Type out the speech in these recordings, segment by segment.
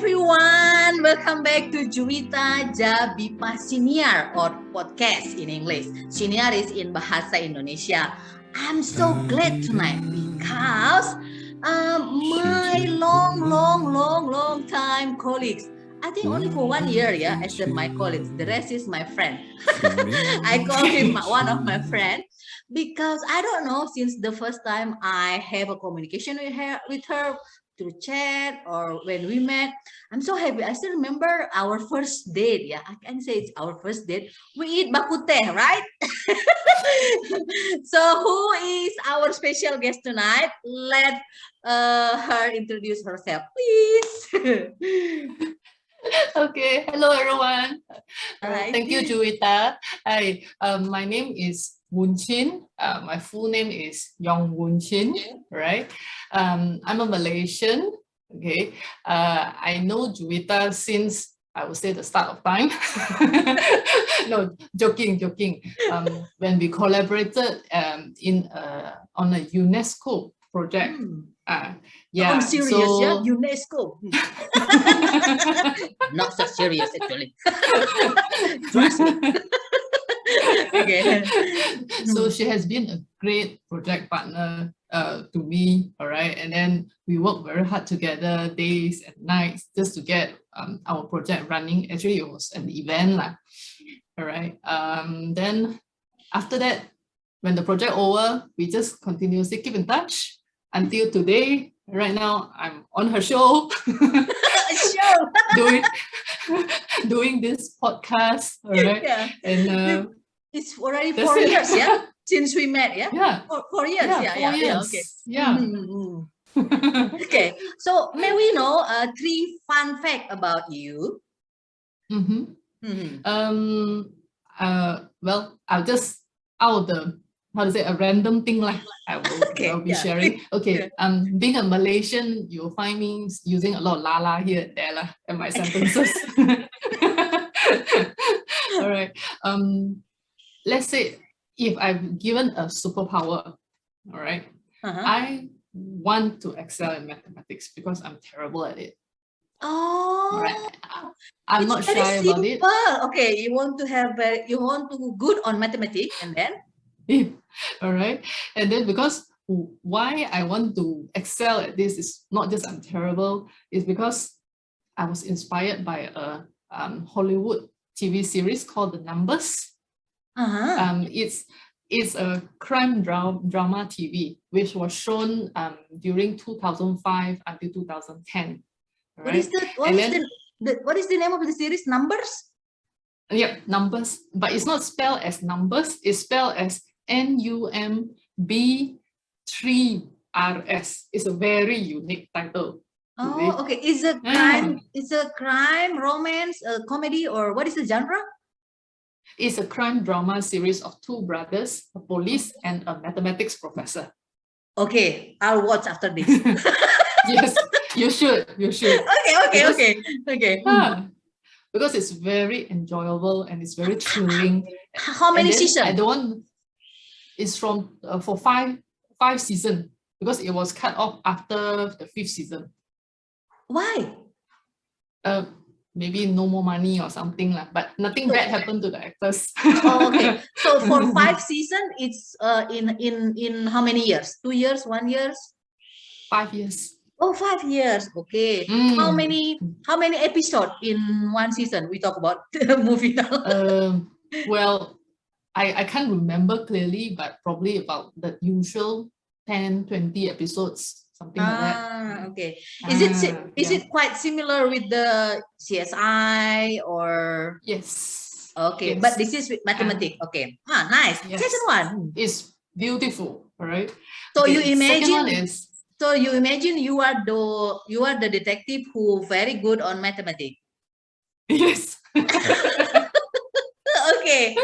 everyone, welcome back to Juwita Jabipa Senior or podcast in English. Senior is in Bahasa Indonesia. I'm so glad tonight because my long time colleagues, I think only for 1 year, as my colleagues, the rest is my friend. I call him one of my friends because I don't know, since the first time I have a communication with her through chat or when we met, I'm so happy. I still remember our first date. Yeah, I can say it's our first date. We eat bakute, right? So who is our special guest tonight? Let her introduce herself, please. Okay, hello everyone. Right. Thank you, Juwita. Hi, my name is Woon Chin. My full name is Yeong Woon Chin, right? I'm a Malaysian. Okay, I know Juwita since I would say the start of time. No, joking. When we collaborated on a UNESCO project. Yeah. I'm serious, so... yeah, UNESCO. Not so serious, actually. Trust me. Okay. So she has been a great project partner to me, all right? And then we work very hard together, days and nights, just to get our project running. Actually, it was an event, all right? Then after that, when the project over, we just continuously keep in touch until today. Right now, I'm on her show. doing this podcast, all right? Yeah. And it's already 4 years, yeah, since we met, yeah. Yeah. 4 years, yeah. 4 years. Okay. Yeah. Okay. So may we know 3 fun facts about you? Well, I'll just out the a random thing like I'll be sharing. Okay, being a Malaysian, you'll find me using a lot of lala here and there in my sentences. All right. Let's say if I'm given a superpower, all right, I want to excel in mathematics because I'm terrible at it. Oh, right. I'm not shy about it. Okay, you want to good on mathematics, and then all right, and then because why I want to excel at this is not just I'm terrible, is because I was inspired by a Hollywood TV series called The Numbers. It's a crime drama TV which was shown during 2005 until 2010. Right? What is the name of the series? Numbers? Yeah, Numbers, but it's not spelled as numbers. It's spelled as NUMB3RS. It's a very unique title. Oh, okay. Is a crime? It's a crime, romance, comedy, or what is the genre? It's a crime drama series of 2 brothers, a police and a mathematics professor. Okay, I'll watch after this. Yes, you should. Okay. Because it's very enjoyable and it's very thrilling. How many seasons? It's from for five seasons because it was cut off after the 5th season. Why? Maybe no more money or something but nothing bad happened to the actors. Oh, okay. So for 5 seasons, it's in how many years? 2 years, 1 year? 5 years. Oh, 5 years. Okay. How many episodes in one season? We talk about the movie now. Well, I can't remember clearly, but probably about the usual 10-20 episodes, something like that. Okay. Is it quite similar with the CSI or? Yes. Okay, yes. But this is with mathematics. Okay. Nice. Yes. Second one. It's beautiful, all right? So okay, you imagine. So you imagine you are the detective who very good on mathematics. Yes. Okay.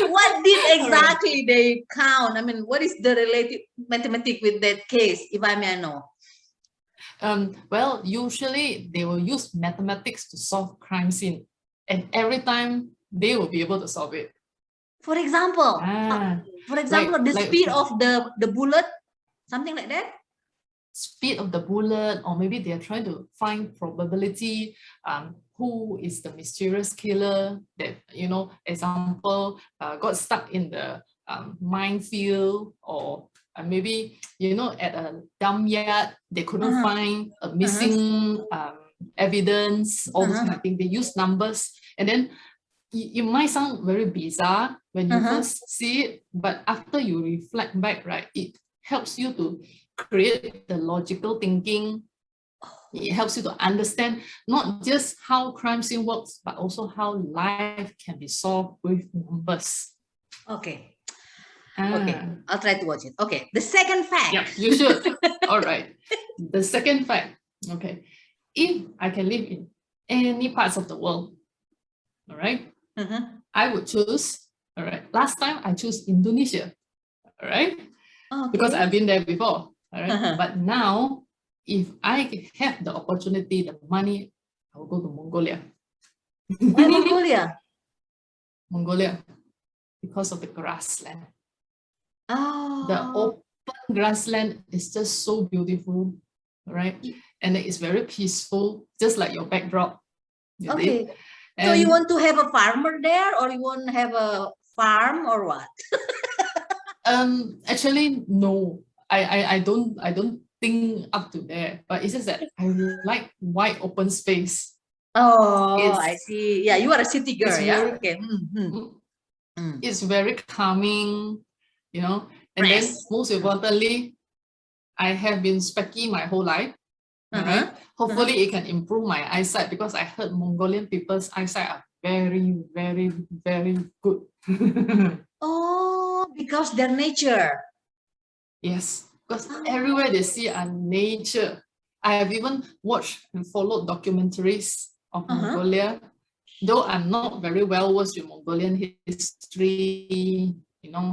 What did exactly they count? I mean, what is the related mathematics with that case, if I may know? Well, usually they will use mathematics to solve crime scene, and every time they will be able to solve it. For example, the speed of the bullet, something like that. speed of the bullet, or maybe they're trying to find probability, who is the mysterious killer that, example, got stuck in the minefield, or maybe, at a dump yard, they couldn't find a missing evidence, all those kind of things. They use numbers, and then it might sound very bizarre when you first see it, but after you reflect back, right, it helps you to create the logical thinking. It helps you to understand not just how crime scene works, but also how life can be solved with numbers. Okay. Okay, I'll try to watch it. Okay, the second fact. Yeah, you should. All right. The second fact. Okay. If I can live in any parts of the world, all right, I would choose, all right, last time I chose Indonesia, all right, because I've been there before, all right, but now, if I have the opportunity, the money, I will go to Mongolia. Why Mongolia? Mongolia, because of the grassland. Oh. The open grassland is just so beautiful, right? And it's very peaceful, just like your backdrop. Okay. So you want to have a farmer there, or you want to have a farm, or what? Actually, no. I don't think up to there, but it's just that I like wide open space. Oh, I see. Yeah, you are a city girl, yeah? Okay. It's very calming, and then most importantly, I have been specky my whole life. Right? Hopefully it can improve my eyesight, because I heard Mongolian people's eyesight are very, very, very good. Oh, because their nature. Yes, because everywhere they see are nature. I have even watched and followed documentaries of Mongolia, though I'm not very well versed with Mongolian history,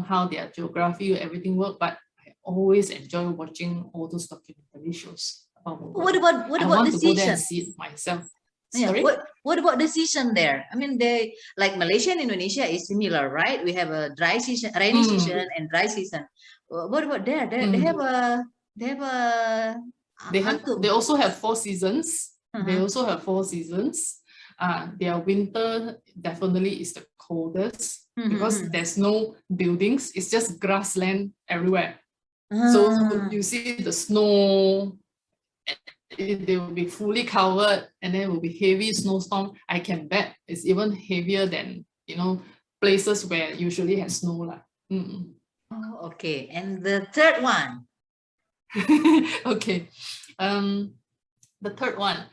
how their geography, everything work, but I always enjoy watching all those documentary shows. What about I want to go there and see it myself. Sorry? Yeah. What about the season there? I mean, they like Malaysia and Indonesia is similar, right? We have a dry season, rainy season, and dry season. What about there? They also have 4 seasons. They also have 4 seasons. Their winter definitely is the coldest, because there's no buildings. It's just grassland everywhere. So you see the snow. They will be fully covered, and then it will be heavy snowstorm. I can bet it's even heavier than places where usually has snow. Oh, okay. And the third one. Okay. The third one.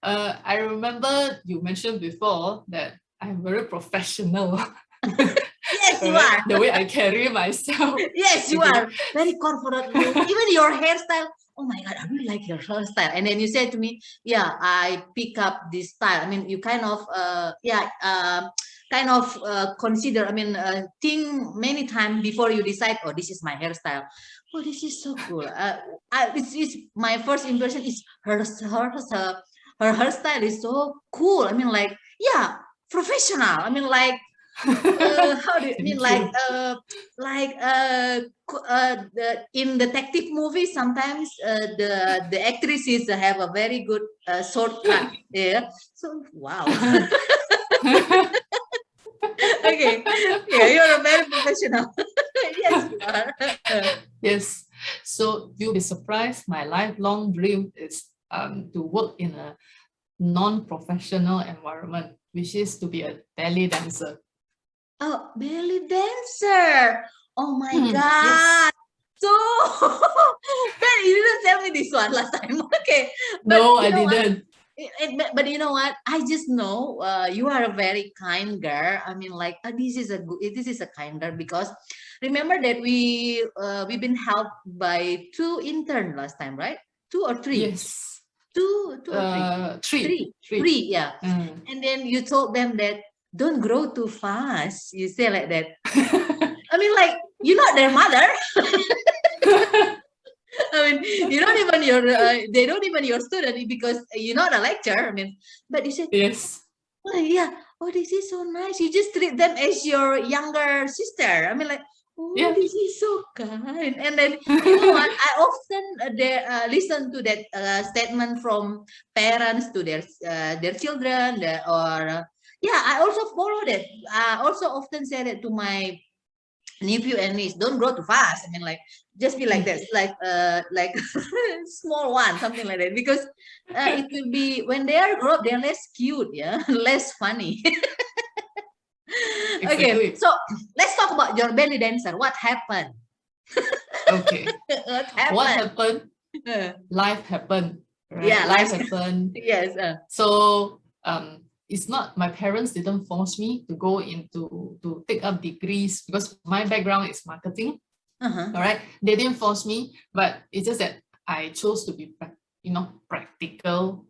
I remember you mentioned before that I'm very professional. Yes, you are. The way I carry myself. Yes, you are. Very corporate look. Even your hairstyle. Oh my God, I really like your hairstyle. And then you said to me, yeah, I pick up this style. I mean, you kind of, consider, think many times before you decide, oh, this is my hairstyle. Oh, this is so cool. It's my first impression is her hairstyle is so cool. I mean, like, yeah, professional. I mean, like, how do you mean, in detective movies sometimes the actresses have a very good shortcut. Yeah, so wow. Okay, yeah, you're a very professional. Yes, you are. Yes, so you'll be surprised. My lifelong dream is to work in a non-professional environment, which is to be a ballet dancer. Oh, belly dancer. Oh my God. Yes. So, Ben, you didn't tell me this one last time. Okay. But no, I didn't. But you know what? I just know you are a very kind girl. I mean, like this is a kind girl, because remember that we've been helped by 2 interns last time, right? 2 or 3? Yes. 2 or 3? 3, yeah. And then you told them that don't grow too fast. You say like that. I mean, like, you're not their mother. I mean, you're not even they don't even your student, because you're not a lecturer. I mean, but you said, yes. Oh, yeah. Oh, this is so nice. You just treat them as your younger sister. I mean, like, oh, yeah. This is so kind. And then, you know what? I listen to that statement from parents to their children, yeah, I also follow that. I also often say that to my nephew and niece, don't grow too fast. I mean, like, just be like this, like small one, something like that, because it will be, when they are grow up, they're less cute, yeah, less funny. Okay, Exactly. so let's talk about your belly dancer. What happened? Okay. What What happened? happened? Life happened, right? Yeah, Life like, happened. yes. So it's not, my parents didn't force me to go into to take up degrees because my background is marketing. Uh-huh. All right, they didn't force me, but it's just that I chose to be, practical.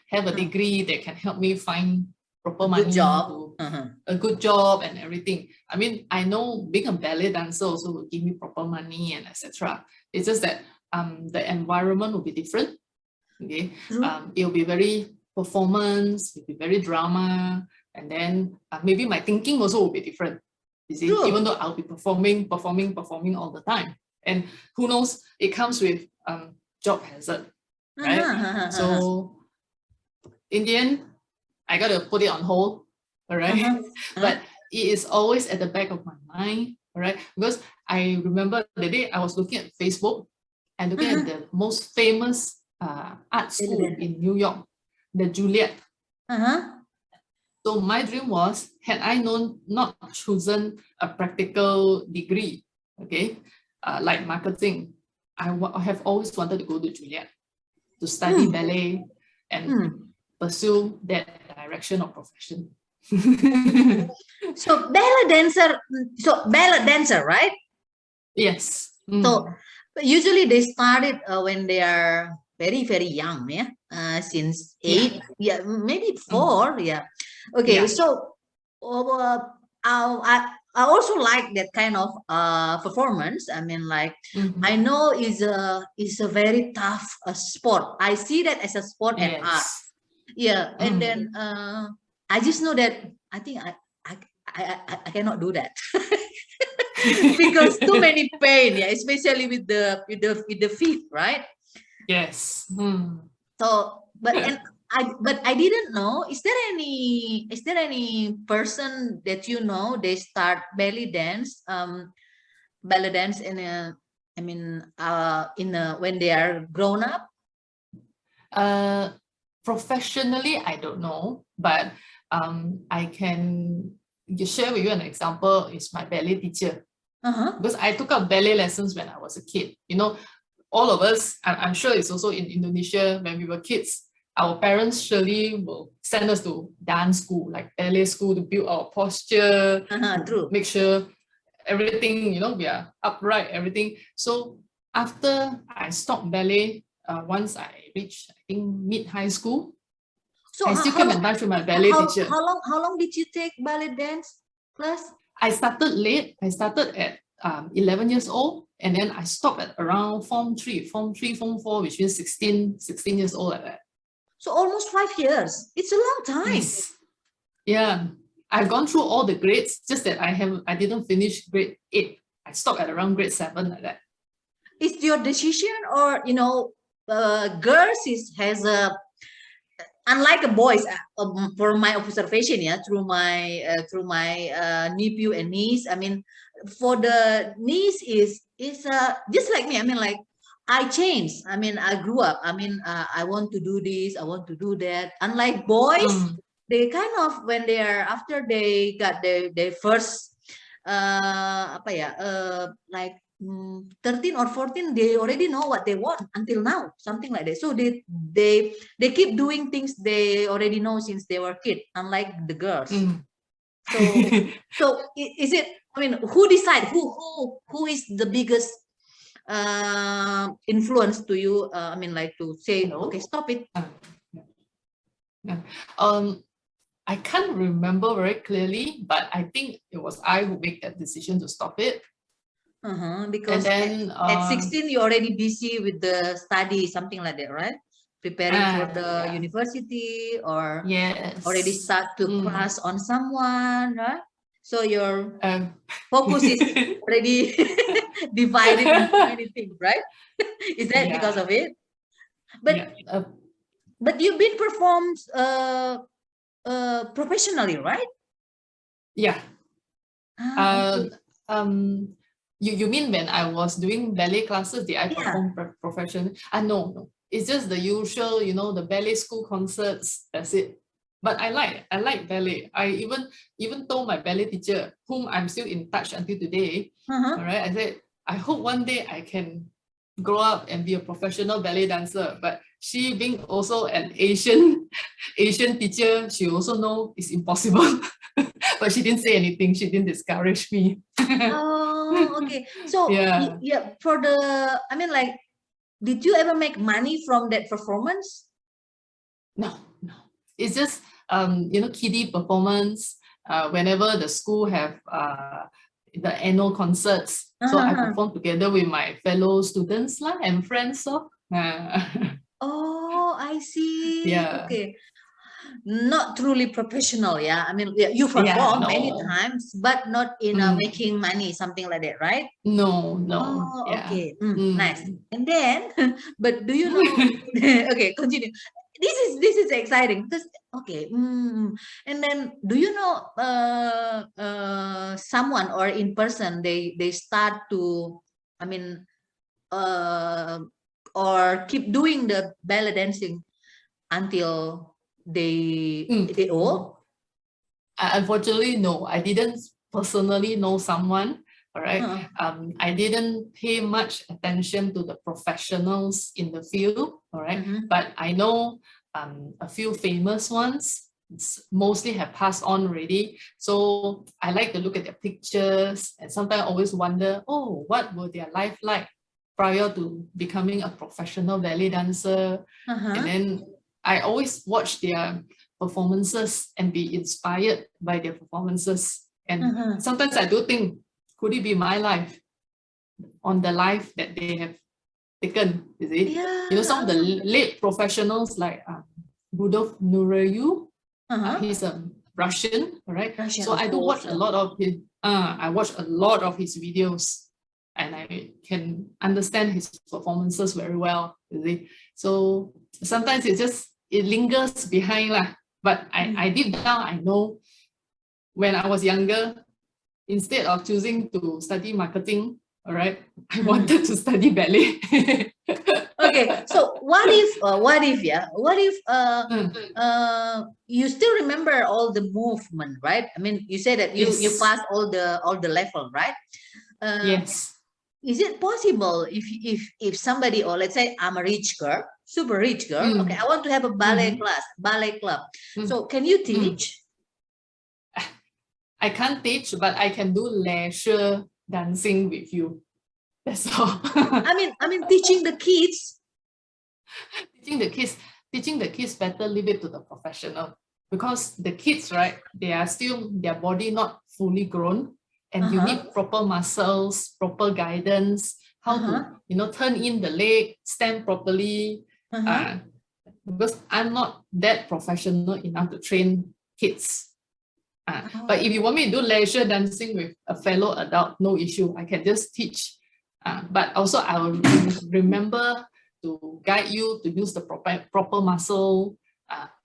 Have a degree that can help me find proper money Good job. to Uh-huh. a good job and everything. I mean, I know being a ballet dancer also will give me proper money and etc. It's just that the environment will be different. Okay, True. it'll be very performance, it'll be very drama, and then maybe my thinking also will be different. You see, True. even though I'll be performing all the time, and who knows, it comes with job hazard, right? Uh-huh. So in the end, I got to put it on hold, all right? But it is always at the back of my mind, all right? Because I remember the day I was looking at Facebook and looking at the most famous art school in New York, the Juilliard. So my dream was, had I not chosen a practical degree, okay, like marketing, I have always wanted to go to Juilliard to study ballet and pursue that direction of profession. So ballet dancer, right? Yes. So usually they started when they are very, very young, yeah, since 8, yeah, maybe 4, yeah. Okay, Yeah. so I also like that kind of performance. I mean, like, I know is a very tough sport. I see that as a sport and art. Yes. Yeah, and then I just know that I think I cannot do that. Because too many pain, yeah, especially with the feet, right? Yes. So, but I didn't know. Is there any person that you know they start ballet dance in a, I mean, when they are grown up? Professionally, I don't know, but I can share with you an example. Is my ballet teacher. Because I took up ballet lessons when I was a kid. All of us, I'm sure it's also in Indonesia, when we were kids, our parents surely will send us to dance school, like ballet school, to build our posture, True. make sure everything, we are upright, everything. So after I stopped ballet, once I reached, I think, mid-high school, So I still kept in touch with my ballet teacher. How long did you take ballet dance class? I started late. I started at 11 years old, and then I stopped at around form 3, form 4, which means 16 years old, like that. So almost 5 years. It's a long time. Yes. Yeah. I've gone through all the grades, just that I didn't finish grade 8. I stopped at around grade 7, like that. It's your decision, or girls has a, unlike a boys, for my observation, yeah, through my nephew and niece. I mean, for the niece is just like me. I mean, like, I changed. I mean, I grew up. I mean, I want to do this, I want to do that. Unlike boys, they kind of, when they are, after they got their first like 13 or 14, they already know what they want until now, something like that. So they keep doing things they already know since they were kid, unlike the girls. So is it, I mean, who decide, who is the biggest influence to you? I mean, like, to say, okay, stop it. I can't remember very clearly, but I think it was I who made that decision to stop it. Because then, at 16, you're already busy with the study, something like that, right? Preparing for the university, or already start to crush on someone, right? So your Um, focus is already divided into many things, right? Is that because yeah, of it? But yeah, but you've been performed professionally, right? yeah. Ah, Um, okay. um, you mean when I was doing ballet classes, did I Yeah. perform professionally? No, no. It's just the usual, the ballet school concerts. That's it. But I like ballet. I even told my ballet teacher, whom I'm still in touch until today. Uh-huh. All right, I said I hope one day I can grow up and be a professional ballet dancer. But she being also an Asian Asian teacher, she also know it's impossible. But she didn't say anything. She didn't discourage me. Oh, okay. So Yeah. yeah, for the, I mean, like, did you ever make money from that performance? No, no. It's just kiddie performance. Whenever the school have the annual concerts, so I Uh-huh. perform together with my fellow students lah and friends. So Oh, I see. yeah, Okay. Not truly professional, yeah. I mean, yeah, you yeah, perform many no, times, but not in making money, something like that, right? no, no, Oh, yeah. okay. Nice. And then, but do you know? Okay, continue. This is exciting because okay. And then, do you know someone or in person they start to, I mean, uh, or keep doing the ballet dancing until they old? Unfortunately, no, I didn't personally know someone. All right. Uh, I didn't pay much attention to the professionals in the field. All right. mhm. But I know a few famous ones. Mostly have passed on already. So I like to look at their pictures and sometimes I always wonder, oh, what were their life like prior to becoming a professional ballet dancer? And Uh-huh. then I always watch their performances and be inspired by their performances. And Uh-huh. sometimes I do think, could it be my life on the life that they have taken? Is it? Yeah. Some of the late professionals like Rudolf Nureyev, Uh-huh. he's a Russian, right? Russian, So of I do course. watch a lot of his, I watch a lot of his videos and I can understand his performances very well. You see? So sometimes it lingers behind lah. But I deep down, I know when I was younger, instead of choosing to study marketing, all right, I wanted to study ballet. Okay, so what if you still remember all the movement, right? I mean, you said that you Yes, passed all the level, right? Uh, yes. is it possible if somebody, or let's say I'm a rich girl, super rich girl, okay, Mm, I want to have a ballet mhm, class, ballet club. mm, So can you mm. teach? I can't teach, but I can do leisure dancing with you. That's all. I mean, teaching the kids. teaching the kids, teaching the kids better leave it to the professional because the kids, right? They are still their body not fully grown, and you Uh-huh. need proper muscles, proper guidance, how Uh-huh. to turn in the leg, stand properly. Uh-huh. Uh, because I'm not that professional enough to train kids. But if you want me to do leisure dancing with a fellow adult, no issue. I can just teach. But also I will remember to guide you to use the proper muscle,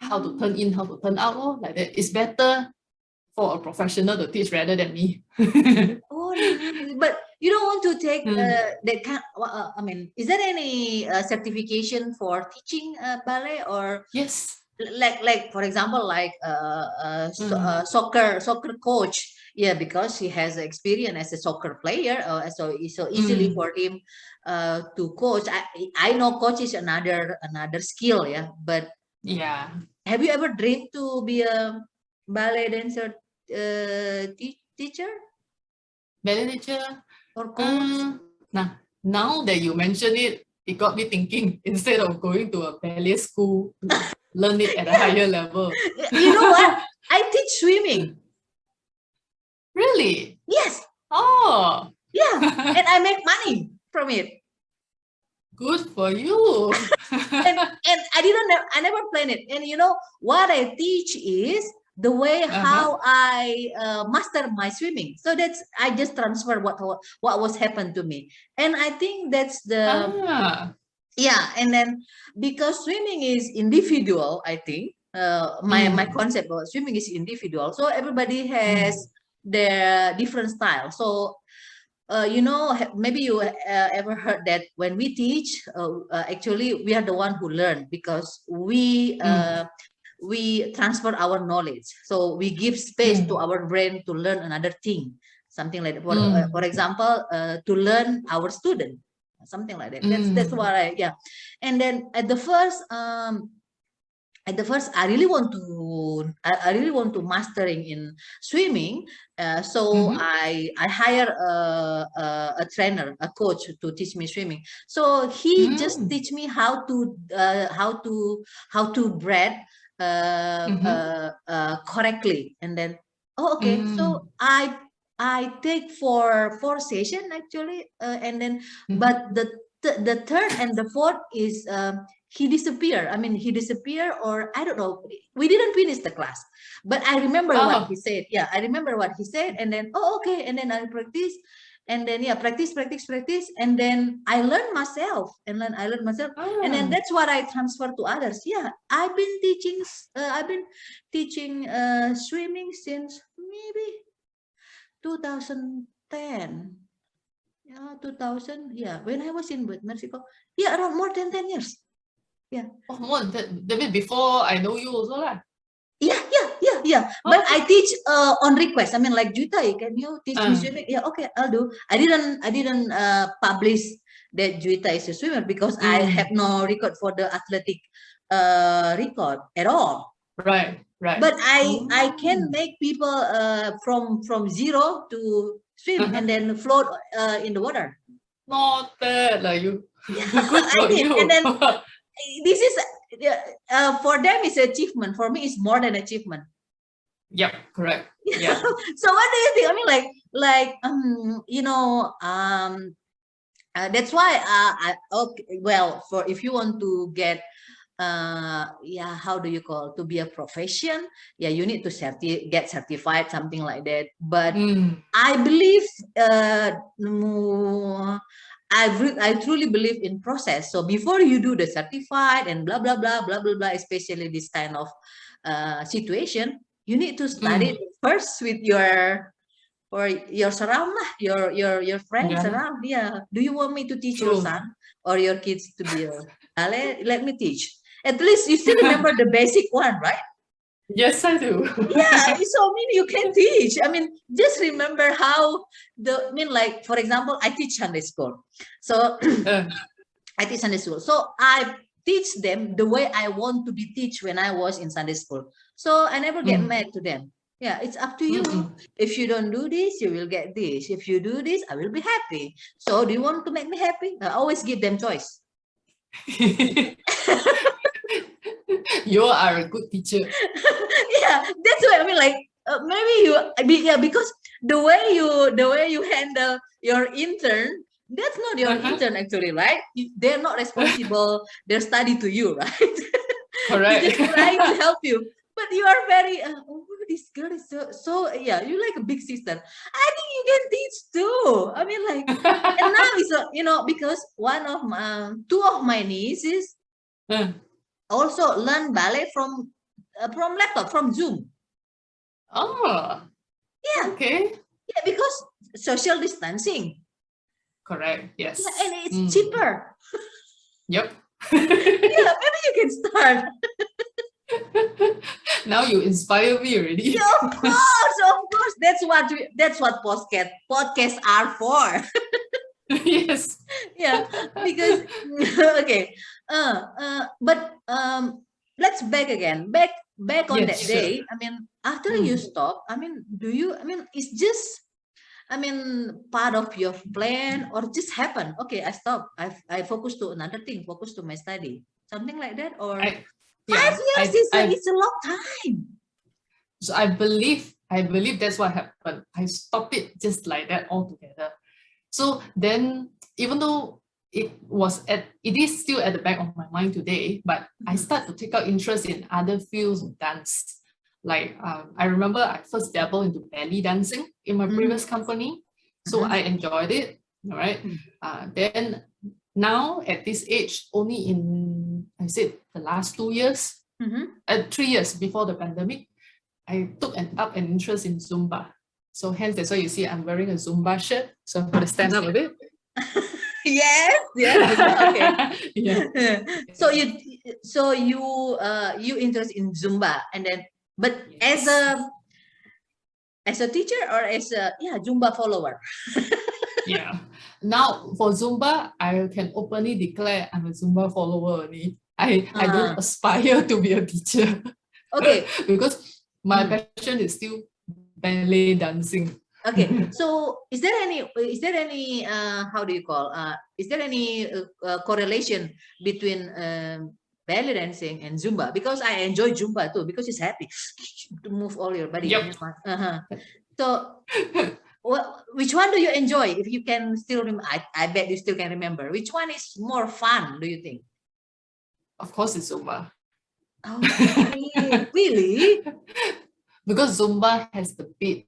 how to turn in, how to turn out, like that. It's better for a professional to teach rather than me. Oh, nice. But you don't want to take Mm, that kind. I mean, is there any certification for teaching ballet, or yes. like for example, like Mm, soccer coach? Yeah, because he has experience as a soccer player, so it's so easily mm, for him to coach. I know coach is another skill, yeah. But yeah. have you ever dreamed to be a ballet dancer teacher Ballet teacher. or coach? Uh, now that you mention it, it got me thinking instead of going to a ballet school to learn it at a higher level. You know what? I teach swimming. Really? Yes, Oh, yeah, and I make money from it. good for you. And I never planned it. And you know what I teach is the way how I master my swimming. So that's I just transfer what was happened to me, and I think that's the yeah. And then because swimming is individual, I think my concept of swimming is individual. So everybody has their different style. So maybe you ever heard that when we teach, actually we are the one who learn because we transfer our knowledge. So we give space to our brain to learn another thing, something like that. For example, to learn our student, something like that. That's what yeah. And then at the first I really want to mastering in swimming, so I hire a trainer, a coach to teach me swimming. So he just teach me how to breathe correctly, and then okay, so I take four session actually, and then but the third and the fourth is he disappeared. I mean, he disappeared, or I don't know. We didn't finish the class, but I remember what he said. Yeah, I remember what he said, and then okay, and then I practice, and then yeah, practice, and then I learned myself, and then I learned myself, and then that's what I transfer to others. Yeah, I've been teaching swimming since maybe 2010. Yeah, 2000. Yeah, when I was in Mexico. Yeah, around more than 10 years. Yeah. Oh, more than that means before I know you also lah. Yeah. But I teach on request. I mean, like, Juta, can you teach me swimming? Yeah, okay, I'll do. I didn't publish that Juita is a swimmer because I have no record for the athletic record at all. Right. But I can make people from zero to swim and then float in the water. Not bad, like you. Yeah, good for you. And then this is for them is achievement. For me, it's more than achievement. Yep, correct. Yeah. So what do you think? I mean, that's why okay. Well, for if you want to get how do you call to be a profession? Yeah, you need to get certified, something like that. But I believe I truly believe in process. So before you do the certified and blah blah blah blah blah blah, especially this kind of situation, you need to study first with your surround lah, your friends around. Yeah. Do you want me to teach your son or your kids to be a ballet? Let me teach. At least you still remember the basic one, right? Yes, I do. Yeah, so I mean you can teach. I mean, just remember how like, for example, I teach Sunday school. So I teach Sunday school. So I teach them the way I want to be teach when I was in Sunday school. So I never get mad to them. Yeah, it's up to you. If you don't do this, you will get this. If you do this, I will be happy. So do you want to make me happy? I always give them choice. You are a good teacher. Yeah, that's why I mean, like, maybe because the way you handle your intern, that's not your intern actually, right? They're not responsible. They're study to you, right? Correct. They're just trying to help you, but you are very this girl is so yeah, you're like a big sister. I think you can teach too. I mean, like, and now is because two of my nieces also learn ballet from laptop, from Zoom. Oh, yeah. Okay. Yeah, because social distancing. Correct. Yes. Yeah, and it's cheaper. Yep. Yeah, maybe you can start. Now you inspire me already. Yeah, of course. That's what podcasts are for. Yes. Yeah, because okay. But let's back on that day. I mean, after you stop, I mean, it's just, part of your plan, or just happen? Okay, I stop. I focus to another thing, focus to my study, something like that, or 5 years it's a long time. So I believe that's what happened. I stopped it just like that altogether. So then, even though it is still at the back of my mind today, but I start to take out interest in other fields of dance. Like I remember I first dabbled into belly dancing in my previous company. So I enjoyed it. All right. Then now at this age, only in, I said, the last 2 years, 3 years before the pandemic, I took up an interest in Zumba. So hence that's why you see I'm wearing a Zumba shirt. So I'm going to stand up a bit. Yes, Zumba, okay. Yeah. So you interest in Zumba, and then but Yes. as a teacher or as a Zumba follower? Yeah. Now for Zumba, I can openly declare I'm a Zumba follower only. I don't aspire to be a teacher. Okay. Because my passion is still ballet dancing. Okay. So is there any how do you call is there any correlation between ballet dancing and Zumba? Because I enjoy Zumba too, because it's happy to move all your body. Yep. So which one do you enjoy? If you can still remember, I bet you still can remember. Which one is more fun, do you think? Of course it's Zumba. Okay. Really? Because Zumba has the beat.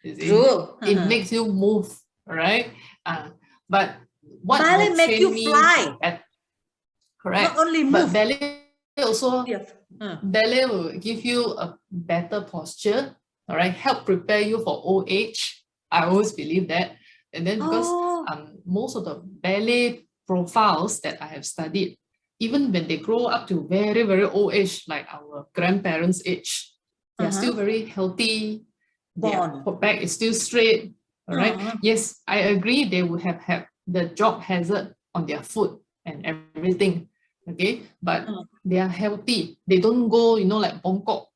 True. It makes you move, right? But what ballet will make train you me fly. Correct. Not only move. But ballet also, Yeah. ballet will give you a better posture, all right? Help prepare you for old age. I always believe that. And then because most of the ballet profiles that I have studied, even when they grow up to very, very old age, like our grandparents' age, they are still very healthy. Their back is still straight. All right. Yes, I agree. They would have had the job hazard on their foot and everything. Okay, but they are healthy. They don't go, like bongkok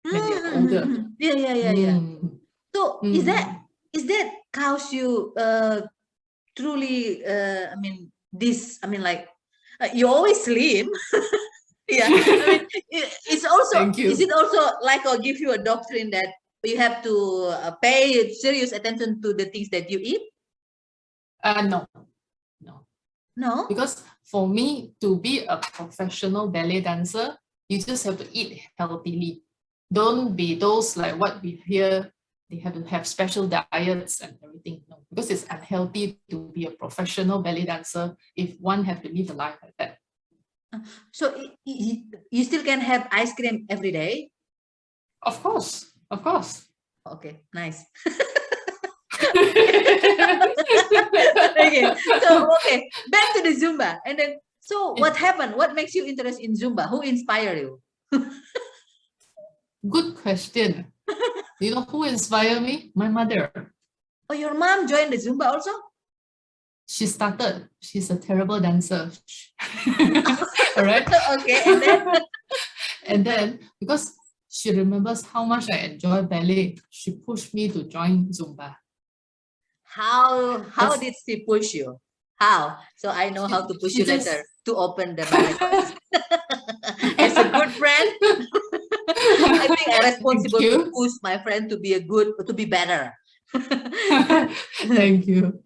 when they're older. Yeah. So is that cause you truly? You always slim. Yeah. It's also. Thank you. Is it also like or give you a doctrine that you have to pay serious attention to the things that you eat? No. Because for me to be a professional ballet dancer, you just have to eat healthily. Don't be those like what we hear. They have to have special diets and everything. No, because it's unhealthy to be a professional ballet dancer if one have to live a life like that. So you still can have ice cream every day? Of course. Okay, nice. Okay, back to the Zumba. And then, so what happened? What makes you interested in Zumba? Who inspired you? Good question. You know who inspired me? My mother. Oh, your mom joined the Zumba also? She started. She's a terrible dancer. All right. Okay, and then? And then, because she remembers how much I enjoy ballet, she pushed me to join Zumba. How did she push you? How? So I know how to push you later to open the ballet class. As a good friend, I think I'm responsible to push my friend to be better. Thank you.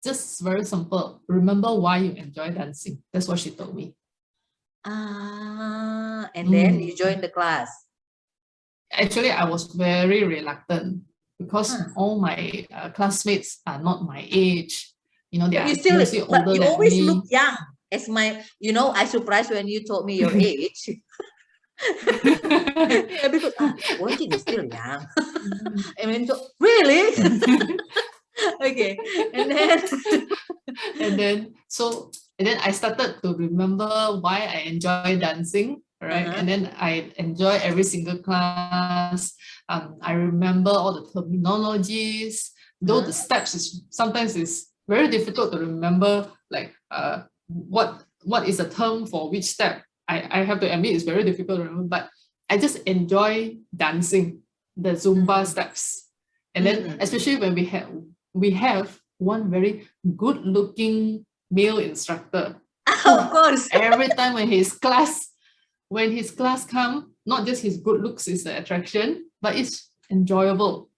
Just very simple. Remember why you enjoy dancing. That's what she told me. And then you joined the class. Actually, I was very reluctant because all my classmates are not my age. They are mostly older than me. You always look young. As I surprised when you told me your age. Yeah, because Woon Chin is still young. I mean, really? Okay, and then I started to remember why I enjoy dancing, right? And then I enjoy every single class. I remember all the terminologies. Though the steps sometimes is very difficult to remember, like what is a term for which step. I have to admit it's very difficult to remember, but I just enjoy dancing the Zumba steps. And then especially when we have one very good looking male instructor. Of course. Every time when his class come, not just his good looks is the attraction, but it's enjoyable.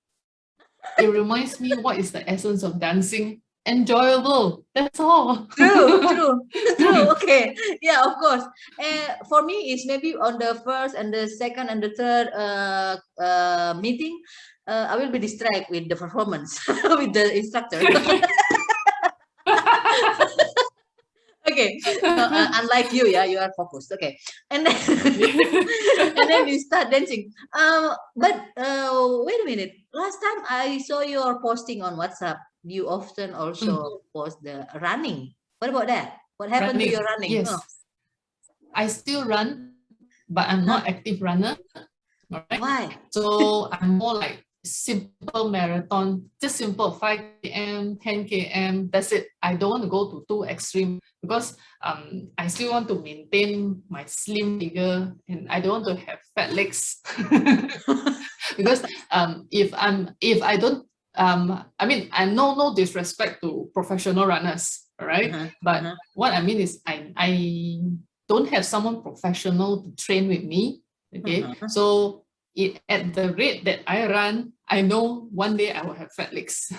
It reminds me what is the essence of dancing. Enjoyable. That's all. True. Okay, yeah, of course. For me, it's maybe on the first and the second and the third meeting, I will be distracted with the performance with the instructor. Okay, unlike you, yeah, you are focused. Okay, and then and then you start dancing. But wait a minute. Last time I saw your posting on WhatsApp. You often also post the running. What about that? What happened to your running? Yes, I still run, but I'm not active runner. Right? Why? So I'm more like simple marathon, just simple 5 km, 10 km. That's it. I don't want to go to too extreme because I still want to maintain my slim figure and I don't want to have fat legs. Because if I don't I mean I no disrespect to professional runners, all right? But what I mean is I don't have someone professional to train with me. Okay, so at the rate that I run, I know one day I will have fat legs. So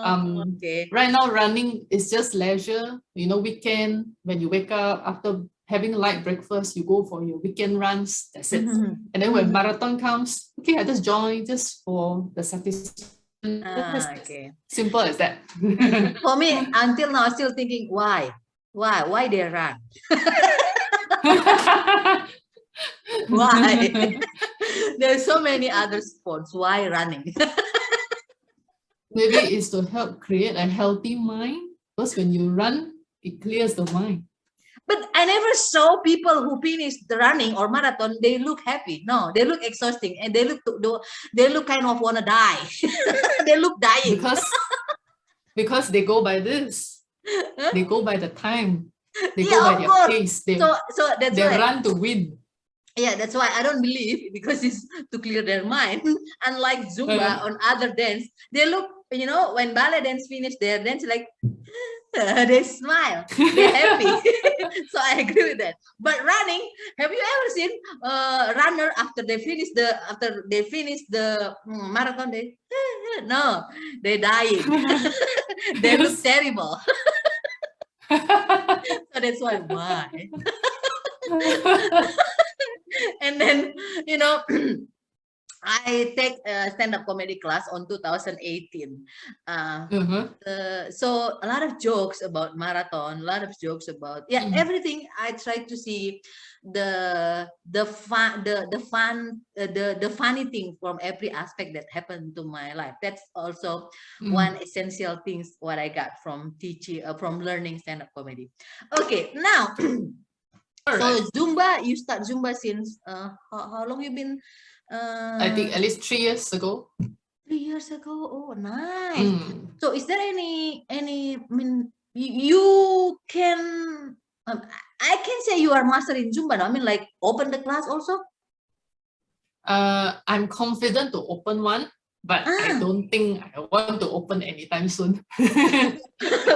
Okay. right now running is just leisure. You know, weekend when you wake up after having a light breakfast, you go for your weekend runs. That's it. And then when marathon comes, okay, I just join just for the satisfaction. Okay. Simple as that. For me, until now, I'm still thinking why they run. Why? There's so many other sports. Why running? Maybe it's to help create a healthy mind. Because when you run, it clears the mind. But I never saw people who finish the running or marathon. They look happy. No, they look exhausting, and they look kind of wanna die. They look dying because they go by this. They go by the time. They Yeah, go by of their course. pace. They So that's they why. run to win. Yeah, that's why I don't believe, because it's to clear their mind. Unlike Zumba on other dance, they look, you know, when ballet dance finish their dance, like they smile, they're happy. So I agree with that. But running, have you ever seen runner after they finish the marathon? They no, they're dying. They look terrible. So that's why. And then, you know, I take a stand-up comedy class on 2018. So a lot of jokes about marathon, a lot of jokes about everything. I try to see the funny thing from every aspect that happened to my life. That's also one essential things what I got from teaching, from learning stand-up comedy. Okay, now. So Zumba, you start Zumba since how long you been? I think at least 3 years ago. 3 years ago. Oh, nice. So is there any? I mean, you can. I can say you are master in Zumba. No? I mean, like open the class also. I'm confident to open one, but I don't think I want to open anytime soon.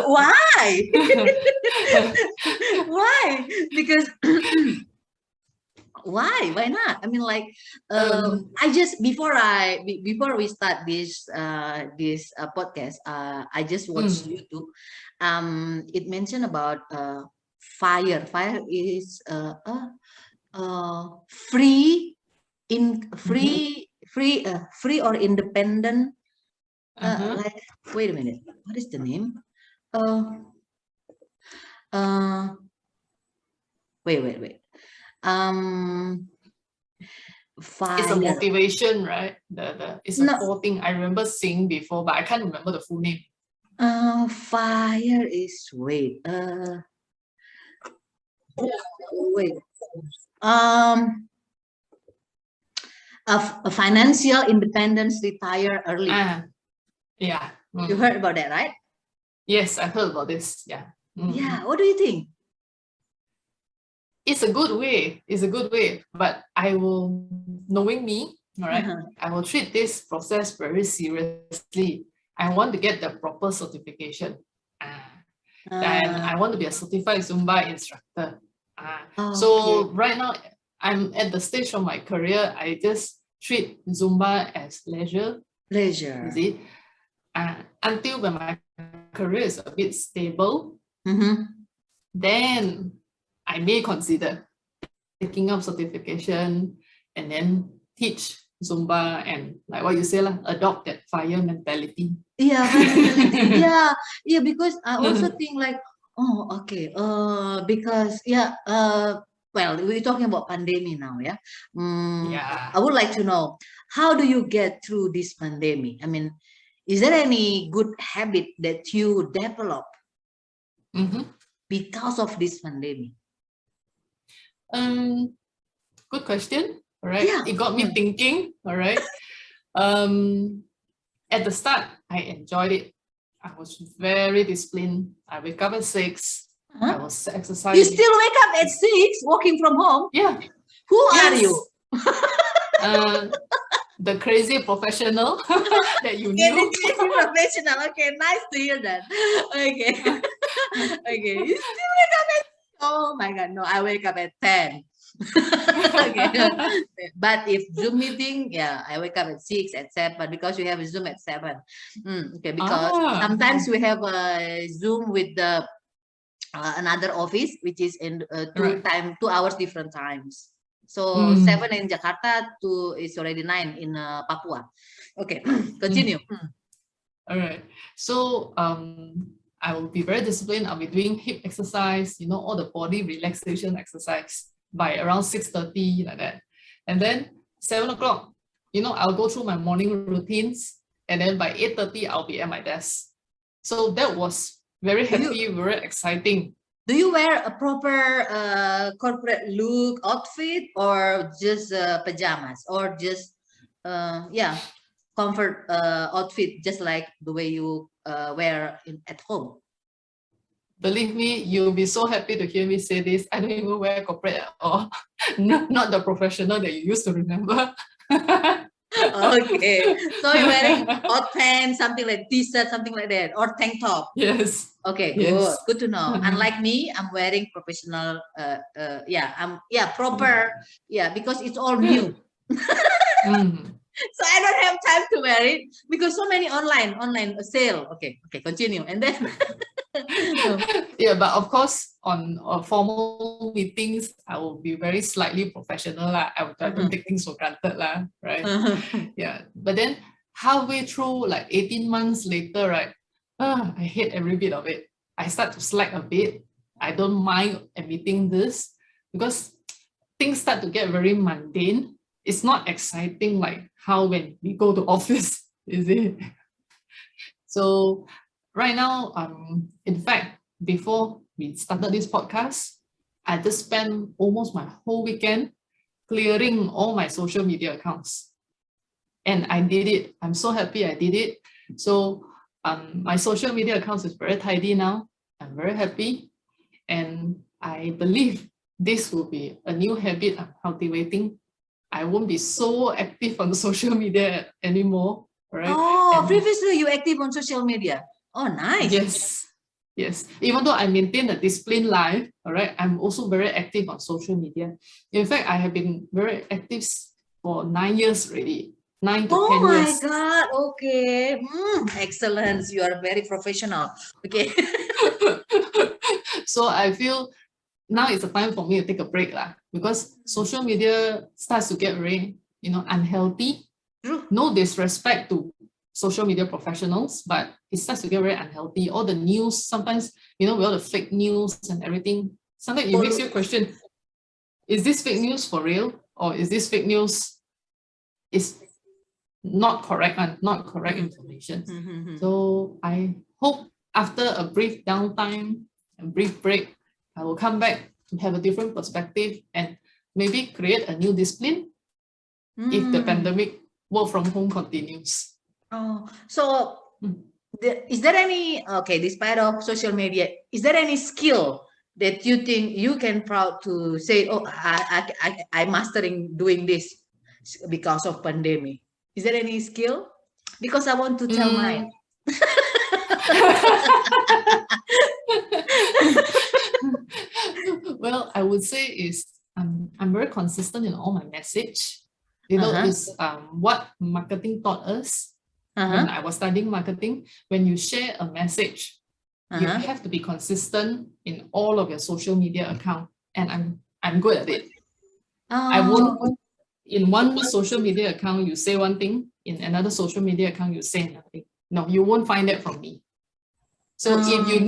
Why? Why? Because why not? I mean, like I just before we start this podcast, I just watched YouTube. It mentioned about fire is free free or independent, like, wait a minute, what is the name? Wait. Fire. It's a motivation, right? It's a whole thing I remember seeing before, but I can't remember the full name. Fire is wait. A financial independence, retire early. Yeah. You heard about that, right? Yes, I heard about this. Yeah. Yeah. What do you think? It's a good way. It's a good way, but I will, knowing me, all right, I will treat this process very seriously. I want to get the proper certification. And I want to be a certified Zumba instructor. So right now, I'm at the stage of my career, I just treat Zumba as leisure. You see? Until when my career is a bit stable, then I may consider taking up certification and then teach Zumba and like what you say, adopt that fire mentality. Yeah, mentality. Yeah, because I also think like, oh, okay, because well, we're talking about pandemic now, yeah. Yeah. I would like to know, how do you get through this pandemic? I mean, is there any good habit that you develop because of this pandemic? Good question. All right. Yeah. It got me thinking. All right. At the start, I enjoyed it. I was very disciplined. I wake up at 6. I was exercising. You still wake up at 6, working from home? Yeah. Who are you? The crazy professional that you knew. The crazy professional. Okay, nice to hear that. Okay. Okay. You still wake up at, oh my God, no, I wake up at 10. Okay. But if Zoom meeting, yeah, I wake up at 6, at 7, because we have a Zoom at 7. Okay, because sometimes we have a Zoom with the another office, which is in 2 hours different times. So 7 in Jakarta, 2 is already 9 in Papua. Okay, continue. All right. So I will be very disciplined. I'll be doing hip exercise, all the body relaxation exercise by around 6:30 like that. And then 7 o'clock, I'll go through my morning routines. And then by 8:30, I'll be at my desk. So that was very happy, very exciting. Do you wear a proper corporate look outfit, or just pajamas, or just comfort outfit, just like the way you wear at home? Believe me, you'll be so happy to hear me say this. I don't even wear corporate at all. Not the professional that you used to remember. Okay, so you're wearing hot pants, something like t-shirt, something like that, or tank top? Yes. Okay, good to know. Unlike me, I'm wearing professional, proper, because it's all new. So I don't have time to wear it because so many online sale. Okay, continue. And then yeah, but of course on formal meetings, I will be very slightly professional. I don't take things for granted, right? Yeah, but then halfway through, like 18 months later, right? I hate every bit of it. I start to slack a bit. I don't mind admitting this because things start to get very mundane. It's not exciting like how when we go to office, is it? So right now, in fact, before we started this podcast, I just spent almost my whole weekend clearing all my social media accounts. And I did it. I'm so happy I did it. So my social media accounts is very tidy now. I'm very happy. And I believe this will be a new habit I'm cultivating. I won't be so active on social media anymore. Right? Oh, previously you active on social media. Oh, nice. Yes. Even though I maintain a disciplined life, all right, I'm also very active on social media. In fact, I have been very active for 9 years already. 9 to 10 years. Oh my God. Okay. Excellent. You are very professional. Okay. So I feel now it's a time for me to take a break because social media starts to get very, unhealthy. No disrespect to social media professionals, but it starts to get very unhealthy. All the news, sometimes, with all the fake news and everything, sometimes it makes you question, is this fake news for real? Or is this fake news is not correct and not correct information? So I hope after a brief downtime, a brief break, I will come back to have a different perspective and maybe create a new discipline if the pandemic work from home continues. Oh, so is there any, despite of social media, is there any skill that you think you can proud to say, oh, I'm mastering doing this because of pandemic? Is there any skill? Because I want to tell mine. Well, I would say is I'm very consistent in all my message. Is what marketing taught us when I was studying marketing. When you share a message, you have to be consistent in all of your social media account, and I'm good at it. I won't, in one social media account you say one thing, in another social media account you say another thing. No, you won't find that from me. So if you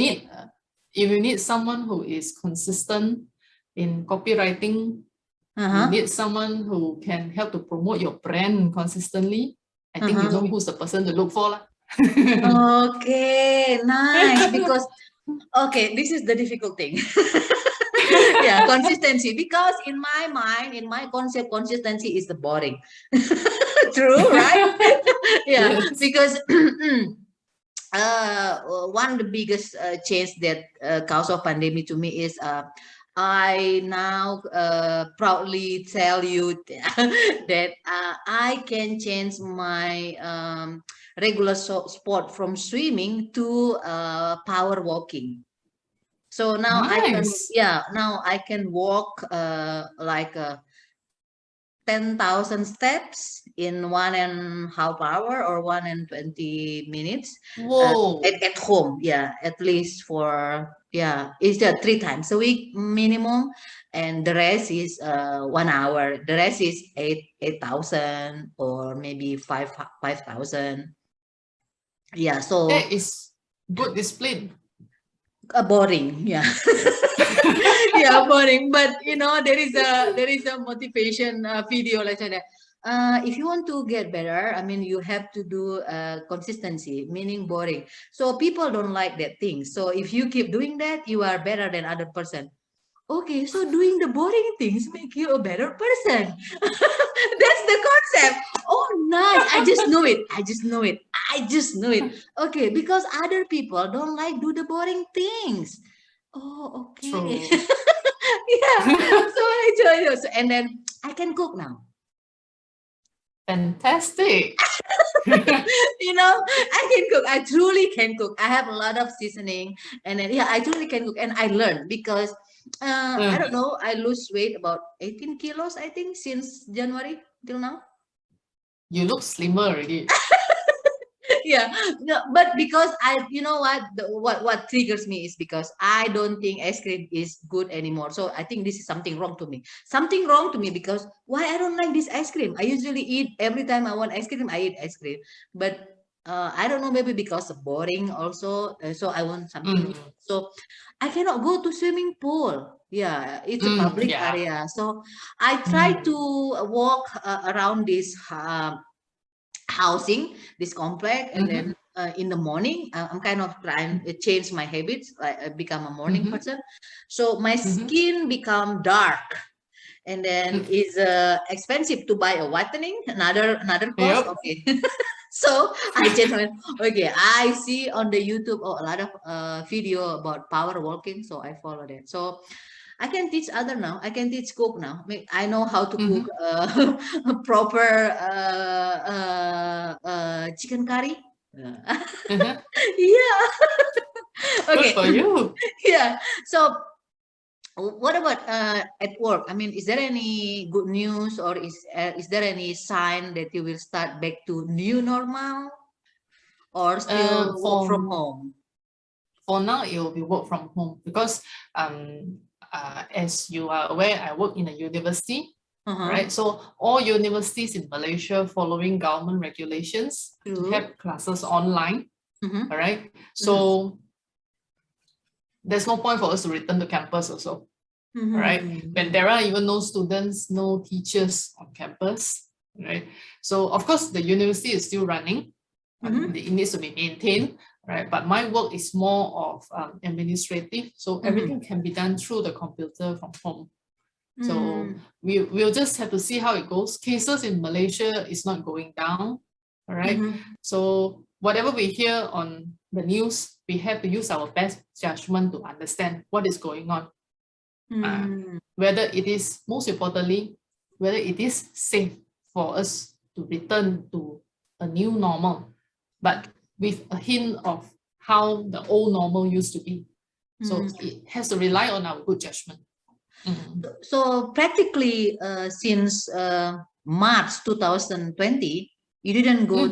need someone who is consistent in copywriting, you need someone who can help to promote your brand consistently, I think you know who's the person to look for. Okay, nice. Because okay, this is the difficult thing. Yeah, consistency. Because in my mind, in my concept, consistency is the boring. True, right? Yeah, Yes. because one of the biggest change that cause of pandemic to me is I now proudly tell you that I can change my regular sport from swimming to power walking. So now I can, Nice. now I can walk like 10,000 steps in 1.5 hours or 1 and 20 minutes Whoa. at home. Yeah, at least for, yeah, it's 3 times a week minimum, and the rest is 1 hour. The rest is 8,000 or maybe 5,000. Yeah, so That is good discipline. boring. Yeah. Yeah, boring. But there is a motivation video like that. If you want to get better, I mean, you have to do consistency, meaning boring. So people don't like that thing. So if you keep doing that, you are better than other person. Okay, so doing the boring things make you a better person. That's the concept. Oh, nice. I just know it. I just know it. I just know it. Okay, because other people don't like do the boring things. Oh, okay. True. Yeah. So I joined those, and then I can cook now. Fantastic. I can cook. I truly can cook. I have a lot of seasoning, and then yeah, I truly can cook, and I learned because I don't know. I lose weight about 18 kilos, I think, since January till now. You look slimmer already. Yeah, no, but because you know what, what triggers me is because I don't think ice cream is good anymore. So I think this is something wrong to me. Something wrong to me because why I don't like this ice cream. I usually eat every time I want ice cream. I eat ice cream, but I don't know, maybe because of boring also. So I want something new. So I cannot go to swimming pool. Yeah, it's a public Yeah. area. So I try to walk around this housing, this complex, and then in the morning I'm kind of trying to change my habits. I become a morning person, so my skin become dark, and then it's expensive to buy a whitening, another cost. Yep. Okay. So I just went, okay, I see on the YouTube a lot of video about power walking, so I follow that. So I can teach other now. I can teach cook now. I know how to cook proper chicken curry. Yeah. Good Okay. for you. Yeah. So what about at work? I mean, is there any good news, or is there any sign that you will start back to new normal, or still work For from home? now, it will be work from home because as you are aware, I work in a university, right? So all universities in Malaysia following government regulations to have classes online, all right? So there's no point for us to return to campus also, all right? When there are even no students, no teachers on campus, right? So of course the university is still running, it needs to be maintained, right? But my work is more of administrative, so everything can be done through the computer from home. So we'll just have to see how it goes. Cases in Malaysia is not going down, all right? So whatever we hear on the news, we have to use our best judgment to understand what is going on. Whether it is, most importantly, whether it is safe for us to return to a new normal, but with a hint of how the old normal used to be. So it has to rely on our good judgment. So practically since March 2020, you didn't go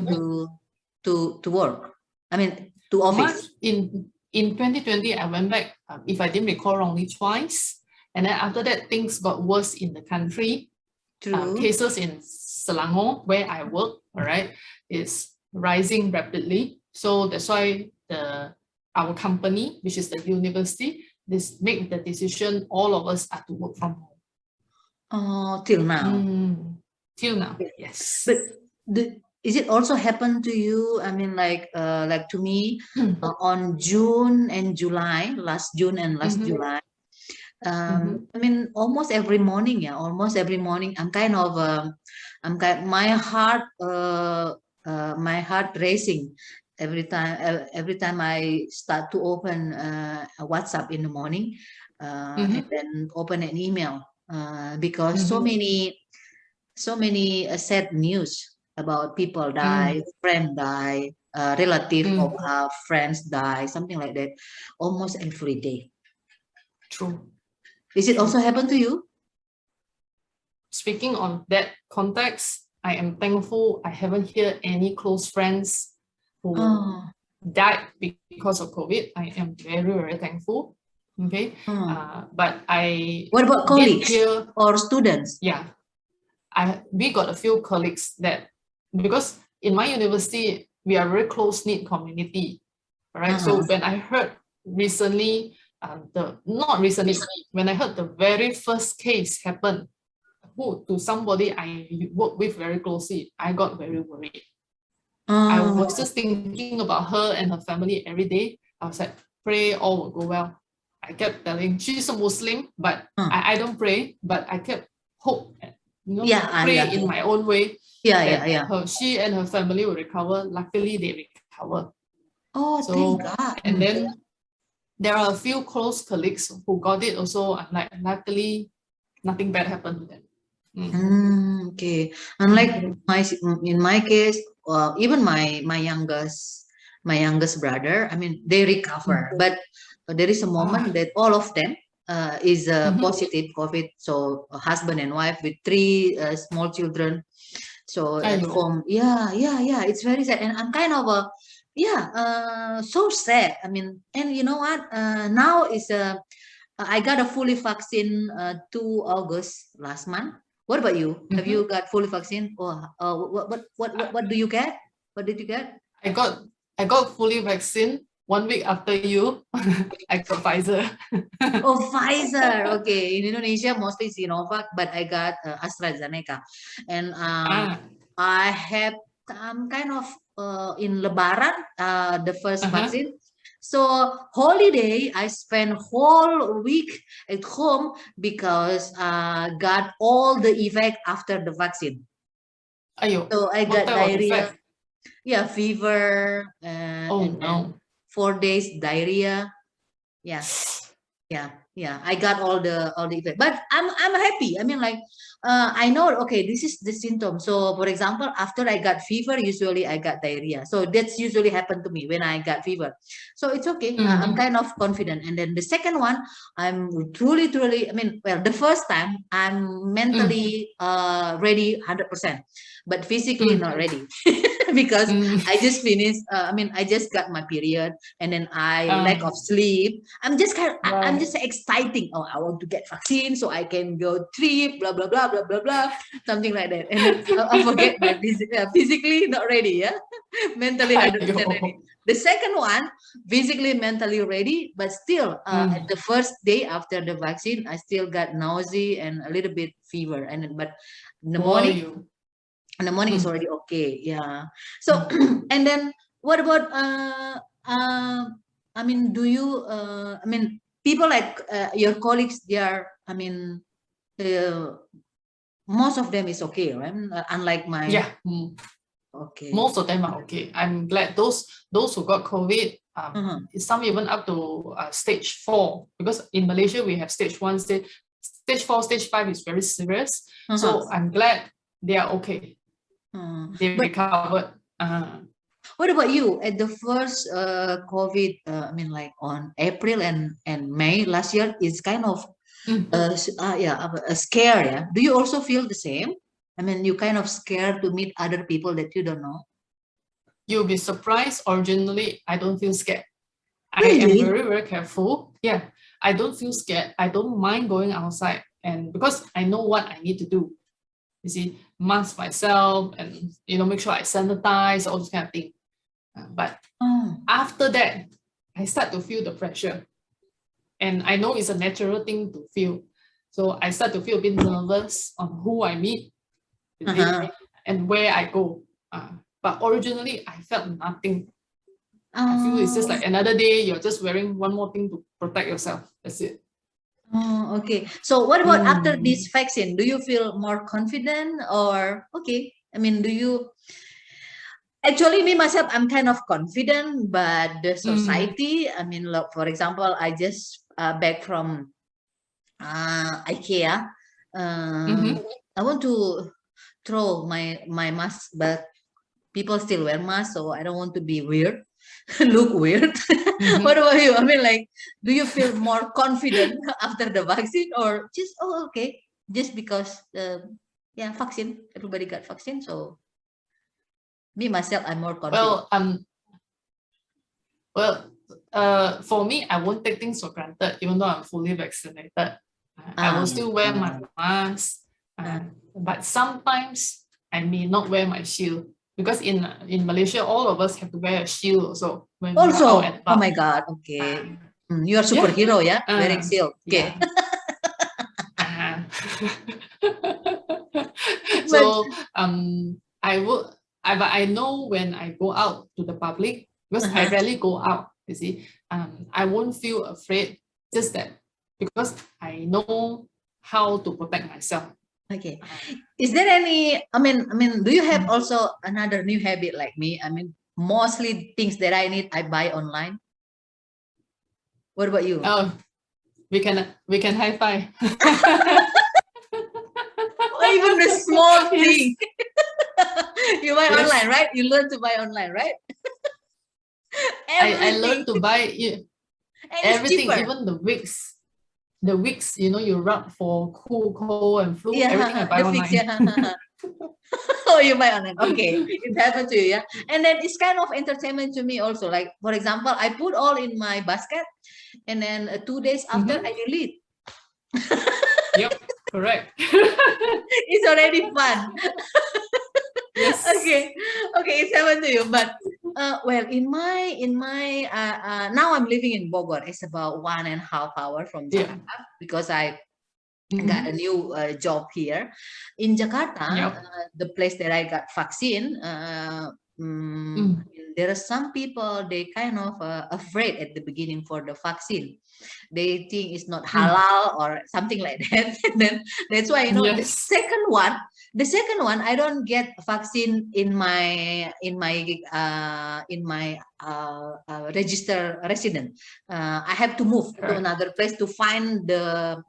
to work. I mean, to office. March, in in 2020, I went back, if I didn't recall wrongly, twice. And then after that, things got worse in the country. True. Cases in Selangor, where I work, all right, is rising rapidly. So that's why our company, which is the university, make the decision all of us are to work from home. Till now. Till now, yes. But is it also happened to you? I mean, like to me, on June and July, last June and last July. I mean, almost every morning, I'm kind of, my heart racing every time I start to open a WhatsApp in the morning, and then open an email, because so many sad news about people die, friend die, relative of our friends die, something like that, almost every day. True. Is it also happen to you? Speaking on that context, I am thankful I haven't heard any close friends who died because of COVID. I am very, very thankful. Okay. But what about colleagues hear, or students? Yeah. We got a few colleagues that, because in my university, we are a very close-knit community. Right. So when I heard recently, when I heard the very first case happen to somebody I work with very closely, I got very worried. I was just thinking about her and her family every day. I was like, pray all will go well. I kept telling, she's a Muslim, but I don't pray, but I kept hope, pray in my own way. She and her family will recover. Luckily, they recover. Thank God. And then there are a few close colleagues who got it also. Like, luckily, nothing bad happened to them. Okay. Unlike in my case, even my youngest brother, I mean, they recover, but there is a moment that all of them is positive COVID. So a husband and wife with 3 small children. So at home, it's very sad, and I'm kind of so sad. I mean, and you know what? Now is I got a fully vaccine 2 August last month. What about you? Have you got fully vaccine? Or what do you get? What did you get? I got fully vaccine 1 week after you. I got Pfizer. Pfizer. Okay, in Indonesia mostly Sinovac, but I got AstraZeneca, and I have kind of in Lebaran the first vaccine. So holiday, I spent whole week at home because got all the effect after the vaccine. So I got diarrhea, fever, and 4 days diarrhea. I got all the effect, but I'm happy. I mean, like I know, okay, this is the symptom. So for example, after I got fever, usually I got diarrhea. So that's usually happened to me when I got fever. So it's okay. I'm kind of confident. And then the second one, I'm truly, I mean, well, the first time I'm mentally ready 100%, but physically not ready. Because I just finished, I just got my period, and then I lack of sleep. I'm just I'm just exciting. Oh, I want to get vaccine so I can go trip, blah, blah, blah, blah, blah, blah, something like that. And then I forget my physically not ready, mentally 100% ready. The second one, physically, mentally ready, but still at the first day after the vaccine, I still got nausea and a little bit fever. But in the morning, is already okay. So and then what about I mean, do you people like your colleagues, they are, most of them is okay, right? Unlike my okay, most of them are okay. I'm glad those who got COVID, some even up to stage 4, because in Malaysia we have stage 1, stage 4, stage 5 is very serious. So I'm glad they are okay. They recovered. What about you? At the first COVID, like on April and May last year, it's kind of a scare. Yeah. Do you also feel the same? I mean, you kind of scared to meet other people that you don't know. You'll be surprised. Originally, I don't feel scared. I am Really? very, very careful. Yeah, I don't feel scared. I don't mind going outside, and because I know what I need to do. You see, mask myself and make sure I sanitize, all this kind of thing. But Oh. after that, I start to feel the pressure. And I know it's a natural thing to feel. So I start to feel a bit nervous on who I meet, you see, Uh-huh. and where I go. But originally, I felt nothing. I feel it's just like another day, you're just wearing one more thing to protect yourself. That's it. Oh, okay. So what about after Mm. this vaccine? Do you feel more confident or okay? I mean, do you actually me myself? I'm kind of confident, but the Mm. society. I mean, look, for example, I just back from IKEA. Mm-hmm. I want to throw my mask, but people still wear masks, so I don't want to be weird, look weird. What Mm-hmm. about you? I mean, like, do you feel more confident after the vaccine, or just okay, just because yeah, vaccine, everybody got vaccine, so me myself, I'm more confident. Well, well, for me, I won't take things for granted, even though I'm fully vaccinated. I will Um, still wear my uh, mask, uh, but sometimes I may not wear my shield because in Malaysia, all of us have to wear a shield also when we are out and Also, oh my about. God, Uh, okay. You are yeah, superhero, yeah, wearing uh, shield. Okay. yeah. Uh, But so I would but I know when I go out to the public because I uh-huh. rarely go out, you see, I won't feel afraid, just that because I know how to protect myself. Okay. Uh, Is there any, I mean, do you have mm. also another new habit like me? I mean, mostly things that I need, I buy online. What about you? Oh, we can high five. Or even the small Yes, thing. You buy online, yes. right? You learn to buy online, right? I Everything. learned to buy And it's everything, cheaper. even the wigs. The wigs, you rub for cold and flu, everything I Yeah, buy the fix, online. yeah. Oh, you buy online. Okay. It happened to you, yeah. And then it's kind of entertainment to me also. Like, for example, I put all in my basket and then 2 days after Mm-hmm. I delete. Yep, correct. It's already fun. Yes. Okay, okay, it's happened to you. But well, in my now I'm living in Bogor. It's about 1.5 hours from Yeah. Jakarta because I got a Mm-hmm. new job here in Jakarta. Yep. The place that I got vaccine. Mm. There are some people they kind of afraid at the beginning for the vaccine. They think it's not Mm. halal or something like that. And then that's why Yes. the second one I don't get vaccine in my register resident. I have to move to Correct. another place to find the